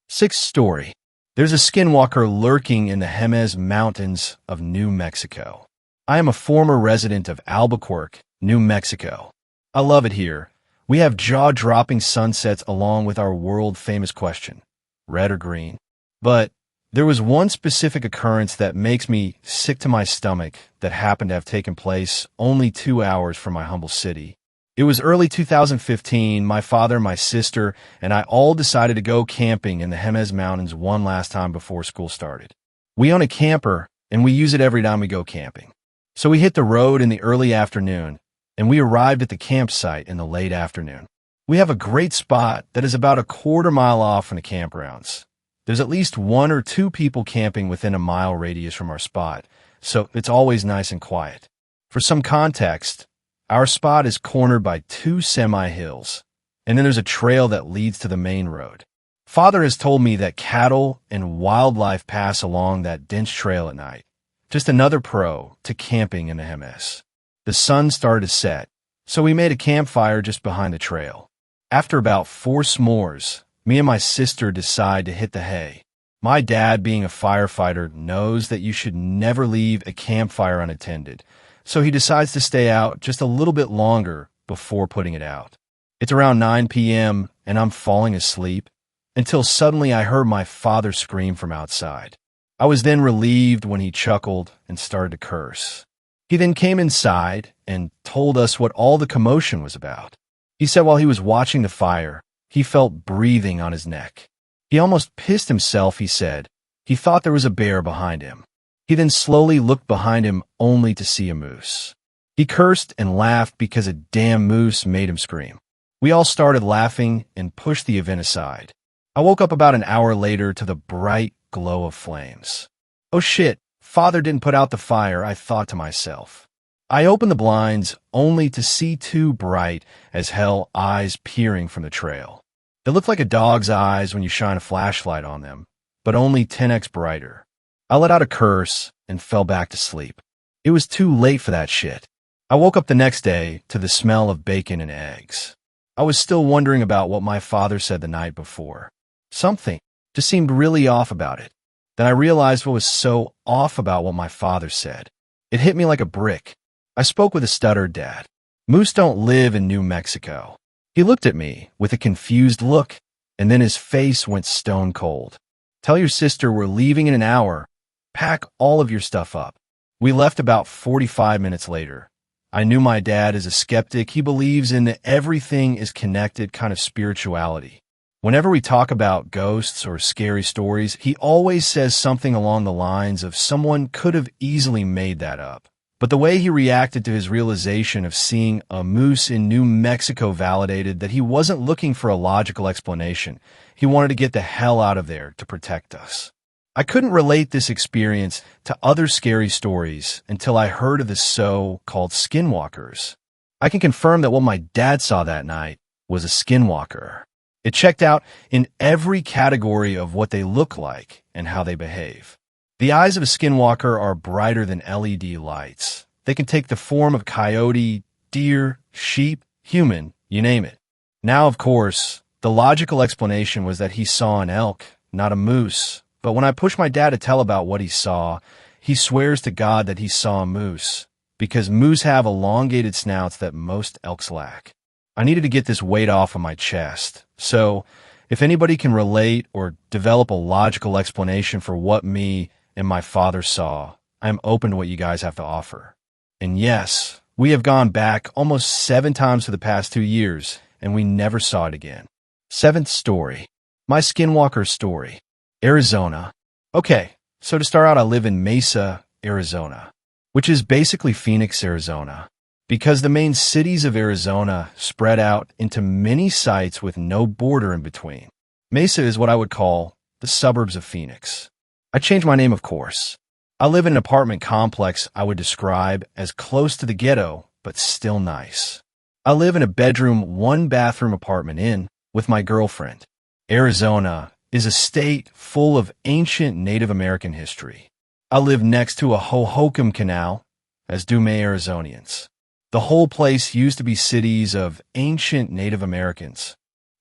Speaker 1: 6th story. There's a skinwalker lurking in the Jemez Mountains of New Mexico. I am a former resident of Albuquerque, New Mexico. I love it here. We have jaw-dropping sunsets along with our world-famous question, red or green. But there was one specific occurrence that makes me sick to my stomach that happened to have taken place only 2 hours from my humble city. It was early 2015. My father, my sister, and I all decided to go camping in the Jemez Mountains one last time before school started. We own a camper, and we use it every time we go camping. So we hit the road in the early afternoon, and we arrived at the campsite in the late afternoon. We have a great spot that is about a quarter mile off from the campgrounds. There's at least 1 or 2 people camping within a mile radius from our spot, so it's always nice and quiet. For some context, our spot is cornered by 2 semi-hills, and then there's a trail that leads to the main road. Father has told me that cattle and wildlife pass along that dense trail at night. Just another pro to camping in the Jemez. The sun started to set, so we made a campfire just behind the trail. After about 4 s'mores, me and my sister decide to hit the hay. My dad, being a firefighter, knows that you should never leave a campfire unattended, so he decides to stay out just a little bit longer before putting it out. It's around 9 p.m., and I'm falling asleep, until suddenly I heard my father scream from outside. I was then relieved when he chuckled and started to curse. He then came inside and told us what all the commotion was about. He said while he was watching the fire, he felt breathing on his neck. He almost pissed himself, he said. He thought there was a bear behind him. He then slowly looked behind him only to see a moose. He cursed and laughed because a damn moose made him scream. We all started laughing and pushed the event aside. I woke up about an hour later to the bright glow of flames. Oh shit, Father didn't put out the fire, I thought to myself. I opened the blinds only to see two bright as hell eyes peering from the trail. They looked like a dog's eyes when you shine a flashlight on them, but only 10x brighter. I let out a curse and fell back to sleep. It was too late for that shit. I woke up the next day to the smell of bacon and eggs. I was still wondering about what my father said the night before. Something just seemed really off about it. Then I realized what was so off about what my father said. It hit me like a brick. I spoke with a stuttered dad. Moose don't live in New Mexico. He looked at me with a confused look, and then his face went stone cold. Tell your sister we're leaving in an hour. Pack all of your stuff up. We left about 45 minutes later. I knew my dad is a skeptic. He believes in the everything is connected kind of spirituality. Whenever we talk about ghosts or scary stories, he always says something along the lines of someone could have easily made that up. But the way he reacted to his realization of seeing a moose in New Mexico validated that he wasn't looking for a logical explanation. He wanted to get the hell out of there to protect us. I couldn't relate this experience to other scary stories until I heard of the so-called skinwalkers. I can confirm that what my dad saw that night was a skinwalker. It checked out in every category of what they look like and how they behave. The eyes of a skinwalker are brighter than LED lights. They can take the form of coyote, deer, sheep, human, you name it. Now, of course, the logical explanation was that he saw an elk, not a moose. But when I pushed my dad to tell about what he saw, he swears to God that he saw a moose, because moose have elongated snouts that most elks lack. I needed to get this weight off of my chest. So, if anybody can relate or develop a logical explanation for what me and my father saw, I'm open to what you guys have to offer. And yes, we have gone back almost 7 times for the past 2 years, and we never saw it again. 7th story. My skinwalker story. Arizona. Okay, so to start out, I live in Mesa, Arizona, which is basically Phoenix, Arizona, because the main cities of Arizona spread out into many sites with no border in between. Mesa is what I would call the suburbs of Phoenix. I changed my name, of course. I live in an apartment complex I would describe as close to the ghetto, but still nice. I live in a bedroom, 1-bathroom apartment inn with my girlfriend. Arizona is a state full of ancient Native American history. I live next to a Hohokam Canal, as do many Arizonians. The whole place used to be cities of ancient Native Americans.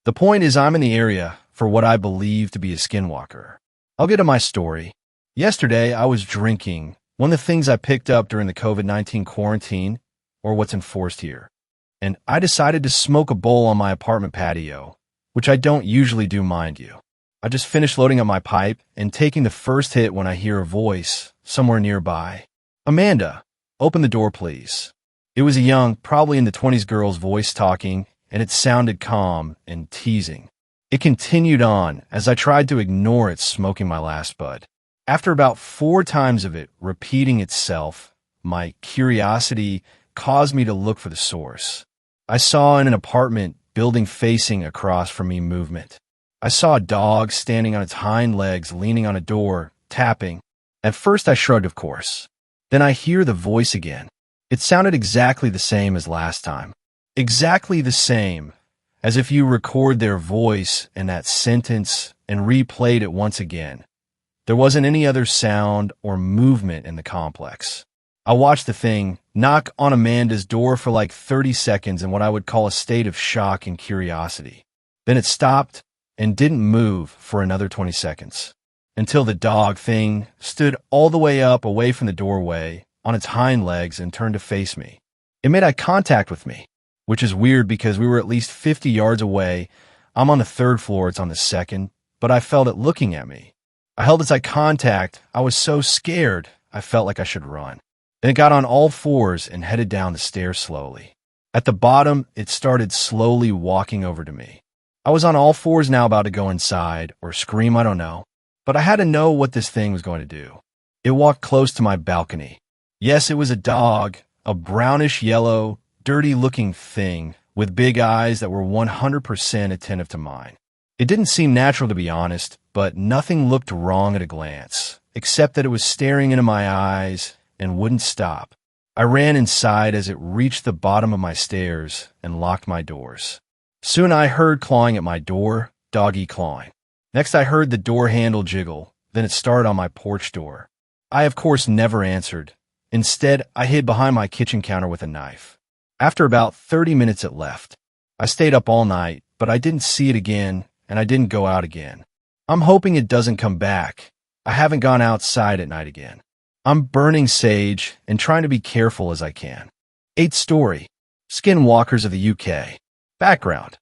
Speaker 1: The point is I'm in the area for what I believe to be a skinwalker. I'll get to my story. Yesterday, I was drinking, one of the things I picked up during the COVID-19 quarantine, or what's enforced here. And I decided to smoke a bowl on my apartment patio, which I don't usually do, mind you. I just finished loading up my pipe and taking the first hit when I hear a voice somewhere nearby. Amanda, open the door, please. It was a young, probably in the 20s girl's voice talking, and it sounded calm and teasing. It continued on as I tried to ignore it smoking my last bud. After about 4 times of it repeating itself, my curiosity caused me to look for the source. I saw in an apartment building facing across from me movement. I saw a dog standing on its hind legs, leaning on a door, tapping. At first I shrugged, of course. Then I hear the voice again. It sounded exactly the same as last time. Exactly the same, as if you record their voice in that sentence and replayed it once again. There wasn't any other sound or movement in the complex. I watched the thing knock on Amanda's door for like 30 seconds in what I would call a state of shock and curiosity. Then it stopped and didn't move for another 20 seconds, until the dog thing stood all the way up away from the doorway on its hind legs and turned to face me. It made eye contact with me, which is weird because we were at least 50 yards away. I'm on the 3rd floor, it's on the 2nd, but I felt it looking at me. I held its eye contact. I was so scared, I felt like I should run. Then it got on all fours and headed down the stairs slowly. At the bottom, it started slowly walking over to me. I was on all fours now, about to go inside or scream, I don't know. But I had to know what this thing was going to do. It walked close to my balcony. Yes, it was a dog, a brownish yellow, dirty-looking thing with big eyes that were 100% attentive to mine. It didn't seem natural, to be honest, but nothing looked wrong at a glance, except that it was staring into my eyes and wouldn't stop. I ran inside as it reached the bottom of my stairs and locked my doors. Soon I heard clawing at my door, doggy clawing. Next I heard the door handle jiggle, then it started on my porch door. I, of course, never answered. Instead, I hid behind my kitchen counter with a knife. After about 30 minutes it left. I stayed up all night, but I didn't see it again, and I didn't go out again. I'm hoping it doesn't come back. I haven't gone outside at night again. I'm burning sage and trying to be careful as I can. 8th story. Skinwalkers of the UK. Background.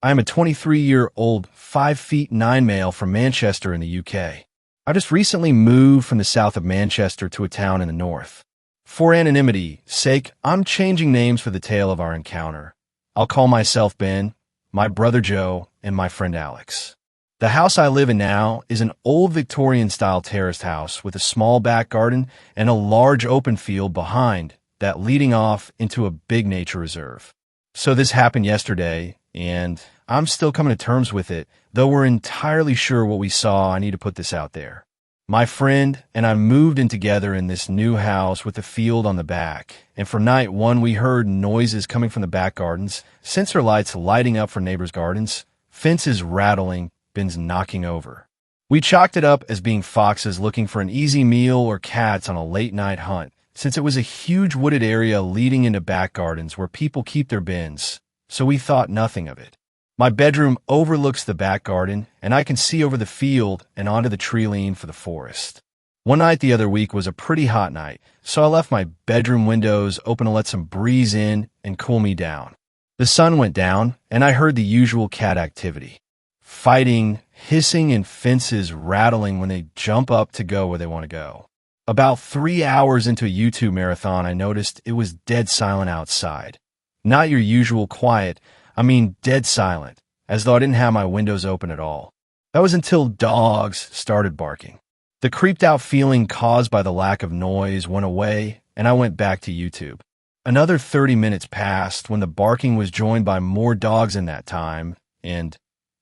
Speaker 1: I am a 23-year-old, 5'9" male from Manchester in the UK. I just recently moved from the south of Manchester to a town in the north. For anonymity's sake, I'm changing names for the tale of our encounter. I'll call myself Ben, my brother Joe, and my friend Alex. The house I live in now is an old Victorian-style terraced house with a small back garden and a large open field behind that leading off into a big nature reserve. So this happened yesterday, and I'm still coming to terms with it, though we're entirely sure what we saw. I need to put this out there. My friend and I moved in together in this new house with a field on the back, and for night one we heard noises coming from the back gardens, sensor lights lighting up for neighbors' gardens, fences rattling, bins knocking over. We chalked it up as being foxes looking for an easy meal or cats on a late-night hunt, since it was a huge wooded area leading into back gardens where people keep their bins, so we thought nothing of it. My bedroom overlooks the back garden, and I can see over the field and onto the tree line for the forest. One night the other week was a pretty hot night, so I left my bedroom windows open to let some breeze in and cool me down. The sun went down, and I heard the usual cat activity. Fighting, hissing, and fences rattling when they jump up to go where they want to go. About 3 hours into a YouTube marathon, I noticed it was dead silent outside. Not your usual quiet, I mean dead silent, as though I didn't have my windows open at all. That was until dogs started barking. The creeped out feeling caused by the lack of noise went away, and I went back to YouTube. Another 30 minutes passed when the barking was joined by more dogs in that time, and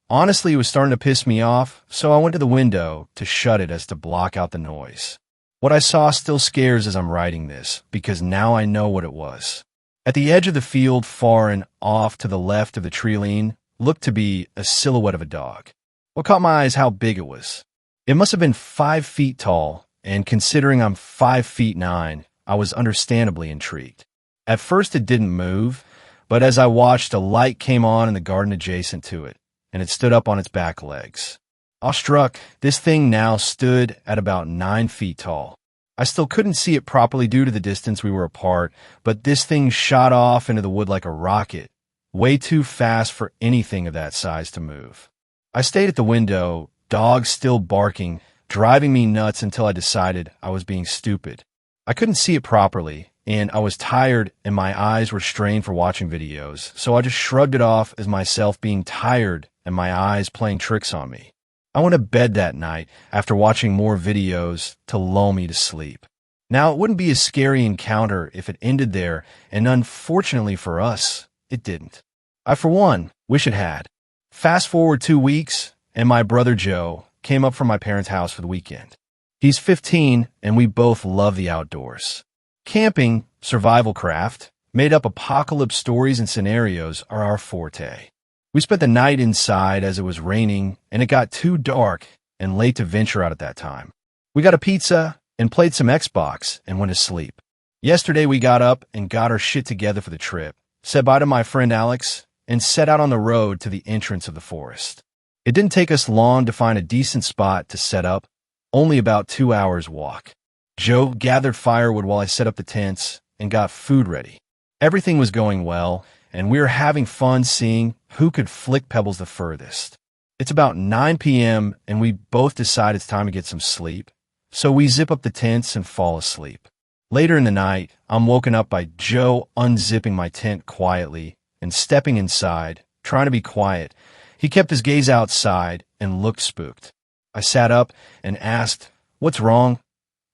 Speaker 1: honestly it was starting to piss me off, so I went to the window to shut it as to block out the noise. What I saw still scares as I'm writing this, because now I know what it was. At the edge of the field, far and off to the left of the tree line, looked to be a silhouette of a dog. What caught my eye is how big it was. It must have been 5 feet tall, and considering I'm 5'9", I was understandably intrigued. At first it didn't move, but as I watched, a light came on in the garden adjacent to it, and it stood up on its back legs. Awestruck, this thing now stood at about 9 feet tall. I still couldn't see it properly due to the distance we were apart, but this thing shot off into the wood like a rocket, way too fast for anything of that size to move. I stayed at the window, dogs still barking, driving me nuts until I decided I was being stupid. I couldn't see it properly, and I was tired and my eyes were strained for watching videos, so I just shrugged it off as myself being tired and my eyes playing tricks on me. I went to bed that night after watching more videos to lull me to sleep. Now, it wouldn't be a scary encounter if it ended there, and unfortunately for us, it didn't. I, for one, wish it had. Fast forward 2 weeks, and my brother Joe came up from my parents' house for the weekend. He's 15, and we both love the outdoors. Camping, survival craft, made-up apocalypse stories and scenarios are our forte. We spent the night inside as it was raining, and it got too dark and late to venture out at that time. We got a pizza and played some Xbox and went to sleep. Yesterday we got up and got our shit together for the trip, said bye to my friend Alex, and set out on the road to the entrance of the forest. It didn't take us long to find a decent spot to set up, only about 2 hours walk. Joe gathered firewood while I set up the tents and got food ready. Everything was going well, and we were having fun seeing who could flick pebbles the furthest. It's about 9 p.m., and we both decide it's time to get some sleep, so we zip up the tents and fall asleep. Later in the night, I'm woken up by Joe unzipping my tent quietly and stepping inside, trying to be quiet. He kept his gaze outside and looked spooked. I sat up and asked, "What's wrong?"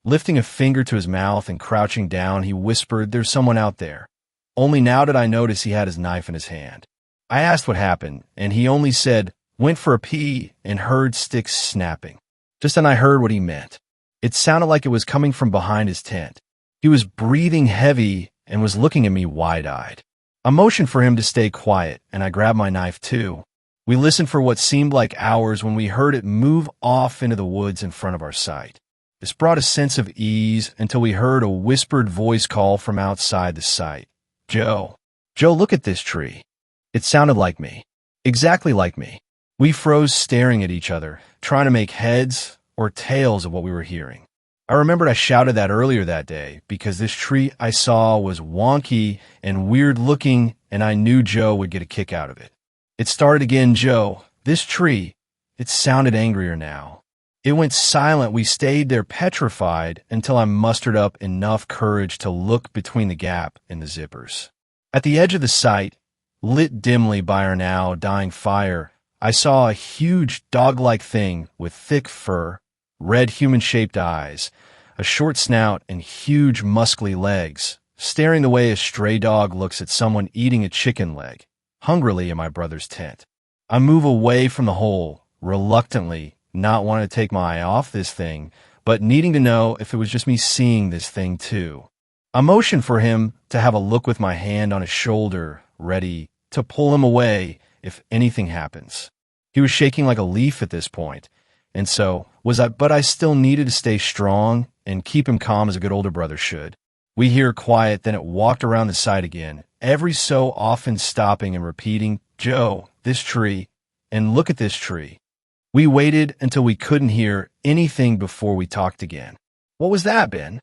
Speaker 1: Lifting a finger to his mouth and crouching down, he whispered, "There's someone out there." Only now did I notice he had his knife in his hand. I asked what happened, and he only said, "Went for a pee and heard sticks snapping." Just then I heard what he meant. It sounded like it was coming from behind his tent. He was breathing heavy and was looking at me wide-eyed. I motioned for him to stay quiet, and I grabbed my knife too. We listened for what seemed like hours when we heard it move off into the woods in front of our sight. This brought a sense of ease until we heard a whispered voice call from outside the site. "Joe. Joe, look at this tree." It sounded like me. Exactly like me. We froze staring at each other, trying to make heads or tails of what we were hearing. I remembered I shouted that earlier that day because this tree I saw was wonky and weird looking, and I knew Joe would get a kick out of it. It started again, "Joe, this tree." It sounded angrier now. It went silent. We stayed there petrified until I mustered up enough courage to look between the gap in the zippers. At the edge of the site, lit dimly by our now dying fire, I saw a huge dog-like thing with thick fur, red human-shaped eyes, a short snout, and huge muscly legs, staring the way a stray dog looks at someone eating a chicken leg, hungrily in my brother's tent. I move away from the hole, reluctantly, not wanting to take my eye off this thing, but needing to know if it was just me seeing this thing too. I motioned for him to have a look with my hand on his shoulder, ready to pull him away if anything happens. He was shaking like a leaf at this point, and so was I, but I still needed to stay strong and keep him calm as a good older brother should. We hear quiet, then it walked around the site again, every so often stopping and repeating, "Joe, this tree, and look at this tree." We waited until we couldn't hear anything before we talked again. "What was that, Ben?"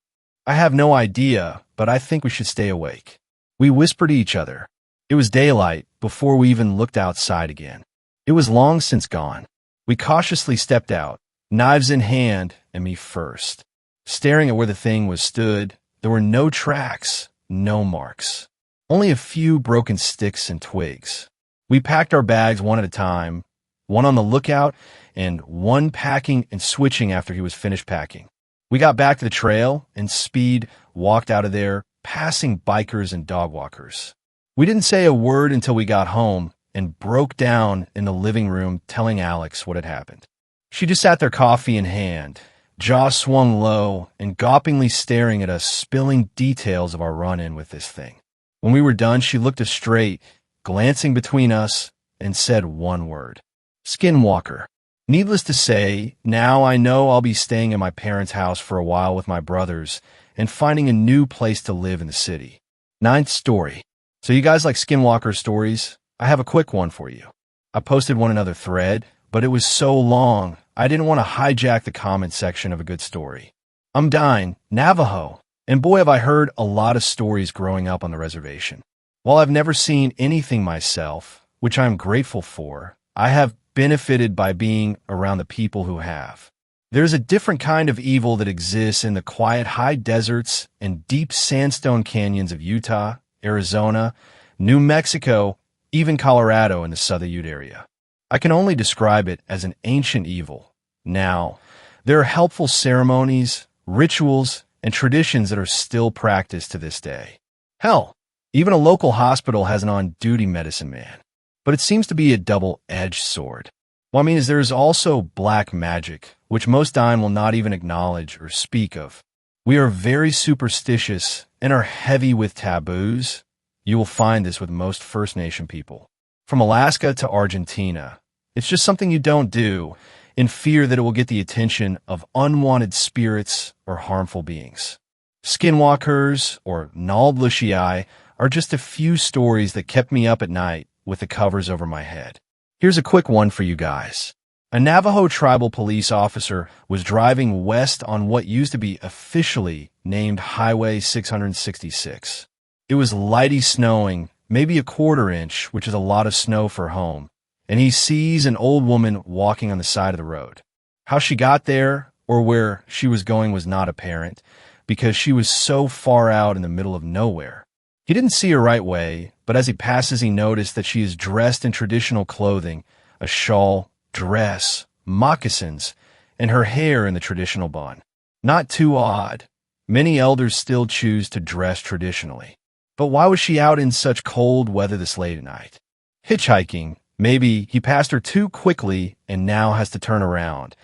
Speaker 1: "I have no idea, but I think we should stay awake." We whispered to each other. It was daylight before we even looked outside again. It was long since gone. We cautiously stepped out, knives in hand, and me first. Staring at where the thing was stood, there were no tracks, no marks. Only a few broken sticks and twigs. We packed our bags one at a time, one on the lookout, and one packing and switching after he was finished packing. We got back to the trail and speed walked out of there, passing bikers and dog walkers. We didn't say a word until we got home and broke down in the living room telling Alex what had happened. She just sat there, coffee in hand, jaw swung low and gawpingly staring at us, spilling details of our run-in with this thing. When we were done, she looked us straight, glancing between us, and said one word: "Skinwalker." Needless to say, now I know I'll be staying in my parents' house for a while with my brothers and finding a new place to live in the city. 9th story. So you guys like Skinwalker stories? I have a quick one for you. I posted one another thread, but it was so long, I didn't want to hijack the comment section of a good story. I'm dying, Navajo, and boy have I heard a lot of stories growing up on the reservation. While I've never seen anything myself, which I'm grateful for, I have benefited by being around the people who have. There's a different kind of evil that exists in the quiet high deserts and deep sandstone canyons of Utah, Arizona, New Mexico, even Colorado in the Southern Ute area. I can only describe it as an ancient evil. Now, there are helpful ceremonies, rituals, and traditions that are still practiced to this day. Hell, even a local hospital has an on-duty medicine man. But it seems to be a double-edged sword. What I mean is there's also black magic, which most dime will not even acknowledge or speak of. We are very superstitious and are heavy with taboos. You will find this with most First Nation people. From Alaska to Argentina, it's just something you don't do in fear that it will get the attention of unwanted spirits or harmful beings. Skinwalkers or Naldlushii are just a few stories that kept me up at night with the covers over my head. Here's a quick one for you guys. A Navajo tribal police officer was driving west on what used to be officially named Highway 666. It was lighty snowing, maybe a quarter-inch, which is a lot of snow for home, and he sees an old woman walking on the side of the road. How she got there or where she was going was not apparent, because she was so far out in the middle of nowhere. He didn't see her right way, but as he passes he noticed that she is dressed in traditional clothing, a shawl, dress, moccasins, and her hair in the traditional bun. Not too odd. Many elders still choose to dress traditionally. But why was she out in such cold weather this late at night? Hitchhiking. Maybe he passed her too quickly and now has to turn around.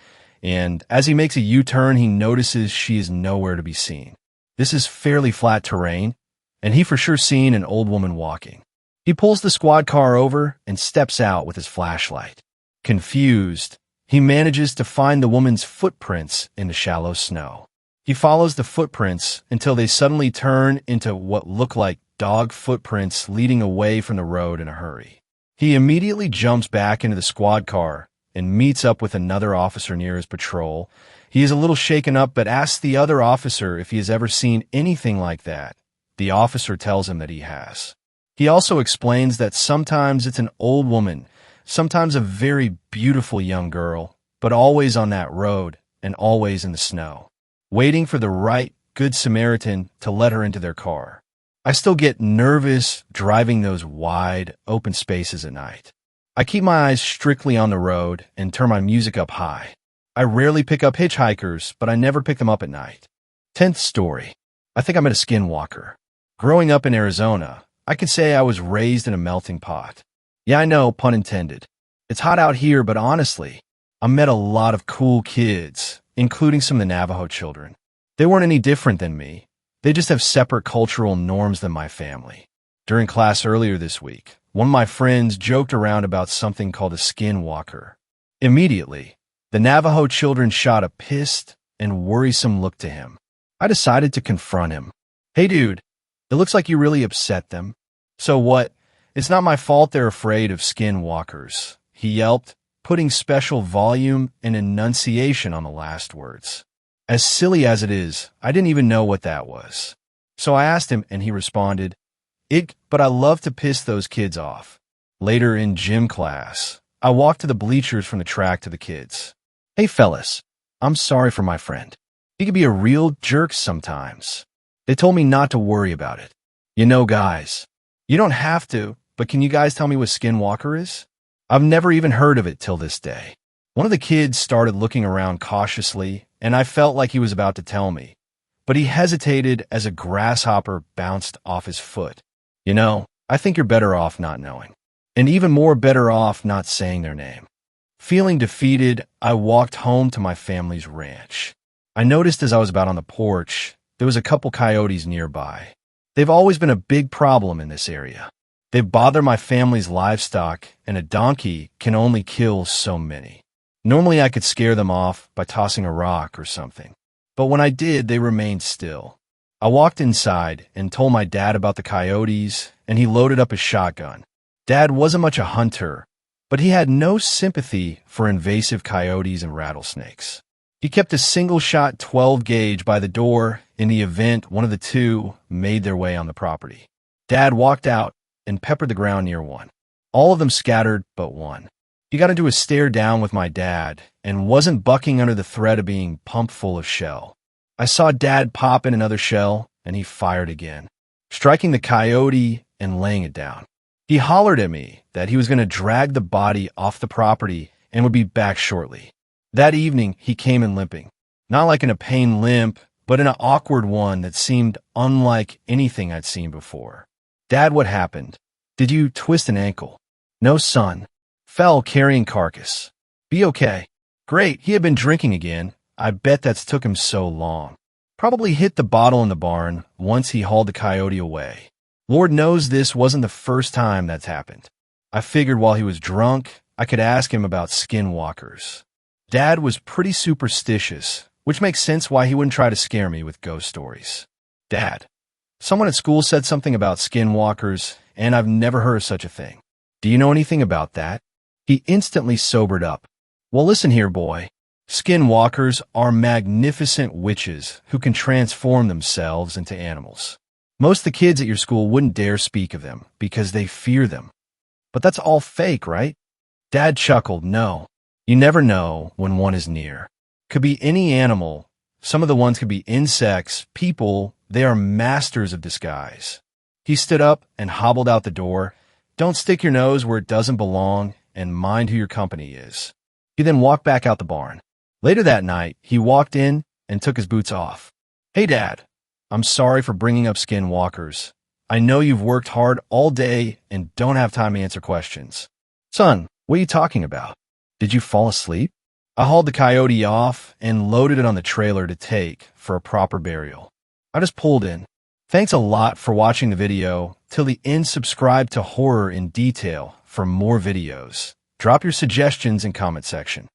Speaker 1: And as he makes a U-turn, he notices she is nowhere to be seen. This is fairly flat terrain, and he for sure seen an old woman walking. He pulls the squad car over and steps out with his flashlight. Confused, he manages to find the woman's footprints in the shallow snow. He follows the footprints until they suddenly turn into what look like dog footprints leading away from the road in a hurry. He immediately jumps back into the squad car and meets up with another officer near his patrol. He is a little shaken up, but asks the other officer if he has ever seen anything like that. The officer tells him that he has. He also explains that sometimes it's an old woman, sometimes a very beautiful young girl, but always on that road and always in the snow, waiting for the right Good Samaritan to let her into their car. I still get nervous driving those wide, open spaces at night. I keep my eyes strictly on the road and turn my music up high. I rarely pick up hitchhikers, but I never pick them up at night. 10th story. I think I met a skinwalker. Growing up in Arizona, I could say I was raised in a melting pot. Yeah, I know, pun intended. It's hot out here, but honestly, I met a lot of cool kids, including some of the Navajo children. They weren't any different than me. They just have separate cultural norms than my family. During class earlier this week, one of my friends joked around about something called a skinwalker. Immediately, the Navajo children shot a pissed and worrisome look to him. I decided to confront him. Hey dude, it looks like you really upset them. So what? It's not my fault they're afraid of skinwalkers, he yelped, putting special volume and enunciation on the last words. As silly as it is, I didn't even know what that was. So I asked him and he responded, but I love to piss those kids off. Later in gym class, I walked to the bleachers from the track to the kids. Hey fellas, I'm sorry for my friend. He can be a real jerk sometimes. They told me not to worry about it. You know, guys, you don't have to, but can you guys tell me what skinwalker is? I've never even heard of it till this day. One of the kids started looking around cautiously, and I felt like he was about to tell me, but he hesitated as a grasshopper bounced off his foot. You know, I think you're better off not knowing, and even more better off not saying their name. Feeling defeated, I walked home to my family's ranch. I noticed as I was about on the porch, there was a couple coyotes nearby. They've always been a big problem in this area. They bother my family's livestock, and a donkey can only kill so many. Normally I could scare them off by tossing a rock or something, but when I did, they remained still. I walked inside and told my dad about the coyotes, and he loaded up his shotgun. Dad wasn't much a hunter, but he had no sympathy for invasive coyotes and rattlesnakes. He kept a single-shot 12-gauge by the door in the event one of the two made their way on the property. Dad walked out and peppered the ground near one. All of them scattered but one. He got into a stare down with my dad and wasn't bucking under the threat of being pumped full of shell. I saw Dad pop in another shell, and he fired again, striking the coyote and laying it down. He hollered at me that he was going to drag the body off the property and would be back shortly. That evening, he came in limping, not like in a pain limp, but in an awkward one that seemed unlike anything I'd seen before. Dad, what happened? Did you twist an ankle? No, son. Fell carrying carcass. Be okay. Great, he had been drinking again. I bet that's took him so long. Probably hit the bottle in the barn once he hauled the coyote away. Lord knows this wasn't the first time that's happened. I figured while he was drunk, I could ask him about skinwalkers. Dad was pretty superstitious, which makes sense why he wouldn't try to scare me with ghost stories. Dad, someone at school said something about skinwalkers, and I've never heard of such a thing. Do you know anything about that? He instantly sobered up. Well, listen here, boy. Skinwalkers are magnificent witches who can transform themselves into animals. Most of the kids at your school wouldn't dare speak of them because they fear them. But that's all fake, right? Dad chuckled. No, you never know when one is near. Could be any animal. Some of the ones could be insects, people. They are masters of disguise. He stood up and hobbled out the door. Don't stick your nose where it doesn't belong, and mind who your company is. He then walked back out the barn. Later that night, he walked in and took his boots off. Hey, Dad. I'm sorry for bringing up skinwalkers. I know you've worked hard all day and don't have time to answer questions. Son, what are you talking about? Did you fall asleep? I hauled the coyote off and loaded it on the trailer to take for a proper burial. I just pulled in. Thanks a lot for watching the video. Till the end, subscribe to Horror in Detail for more videos. Drop your suggestions in comment section.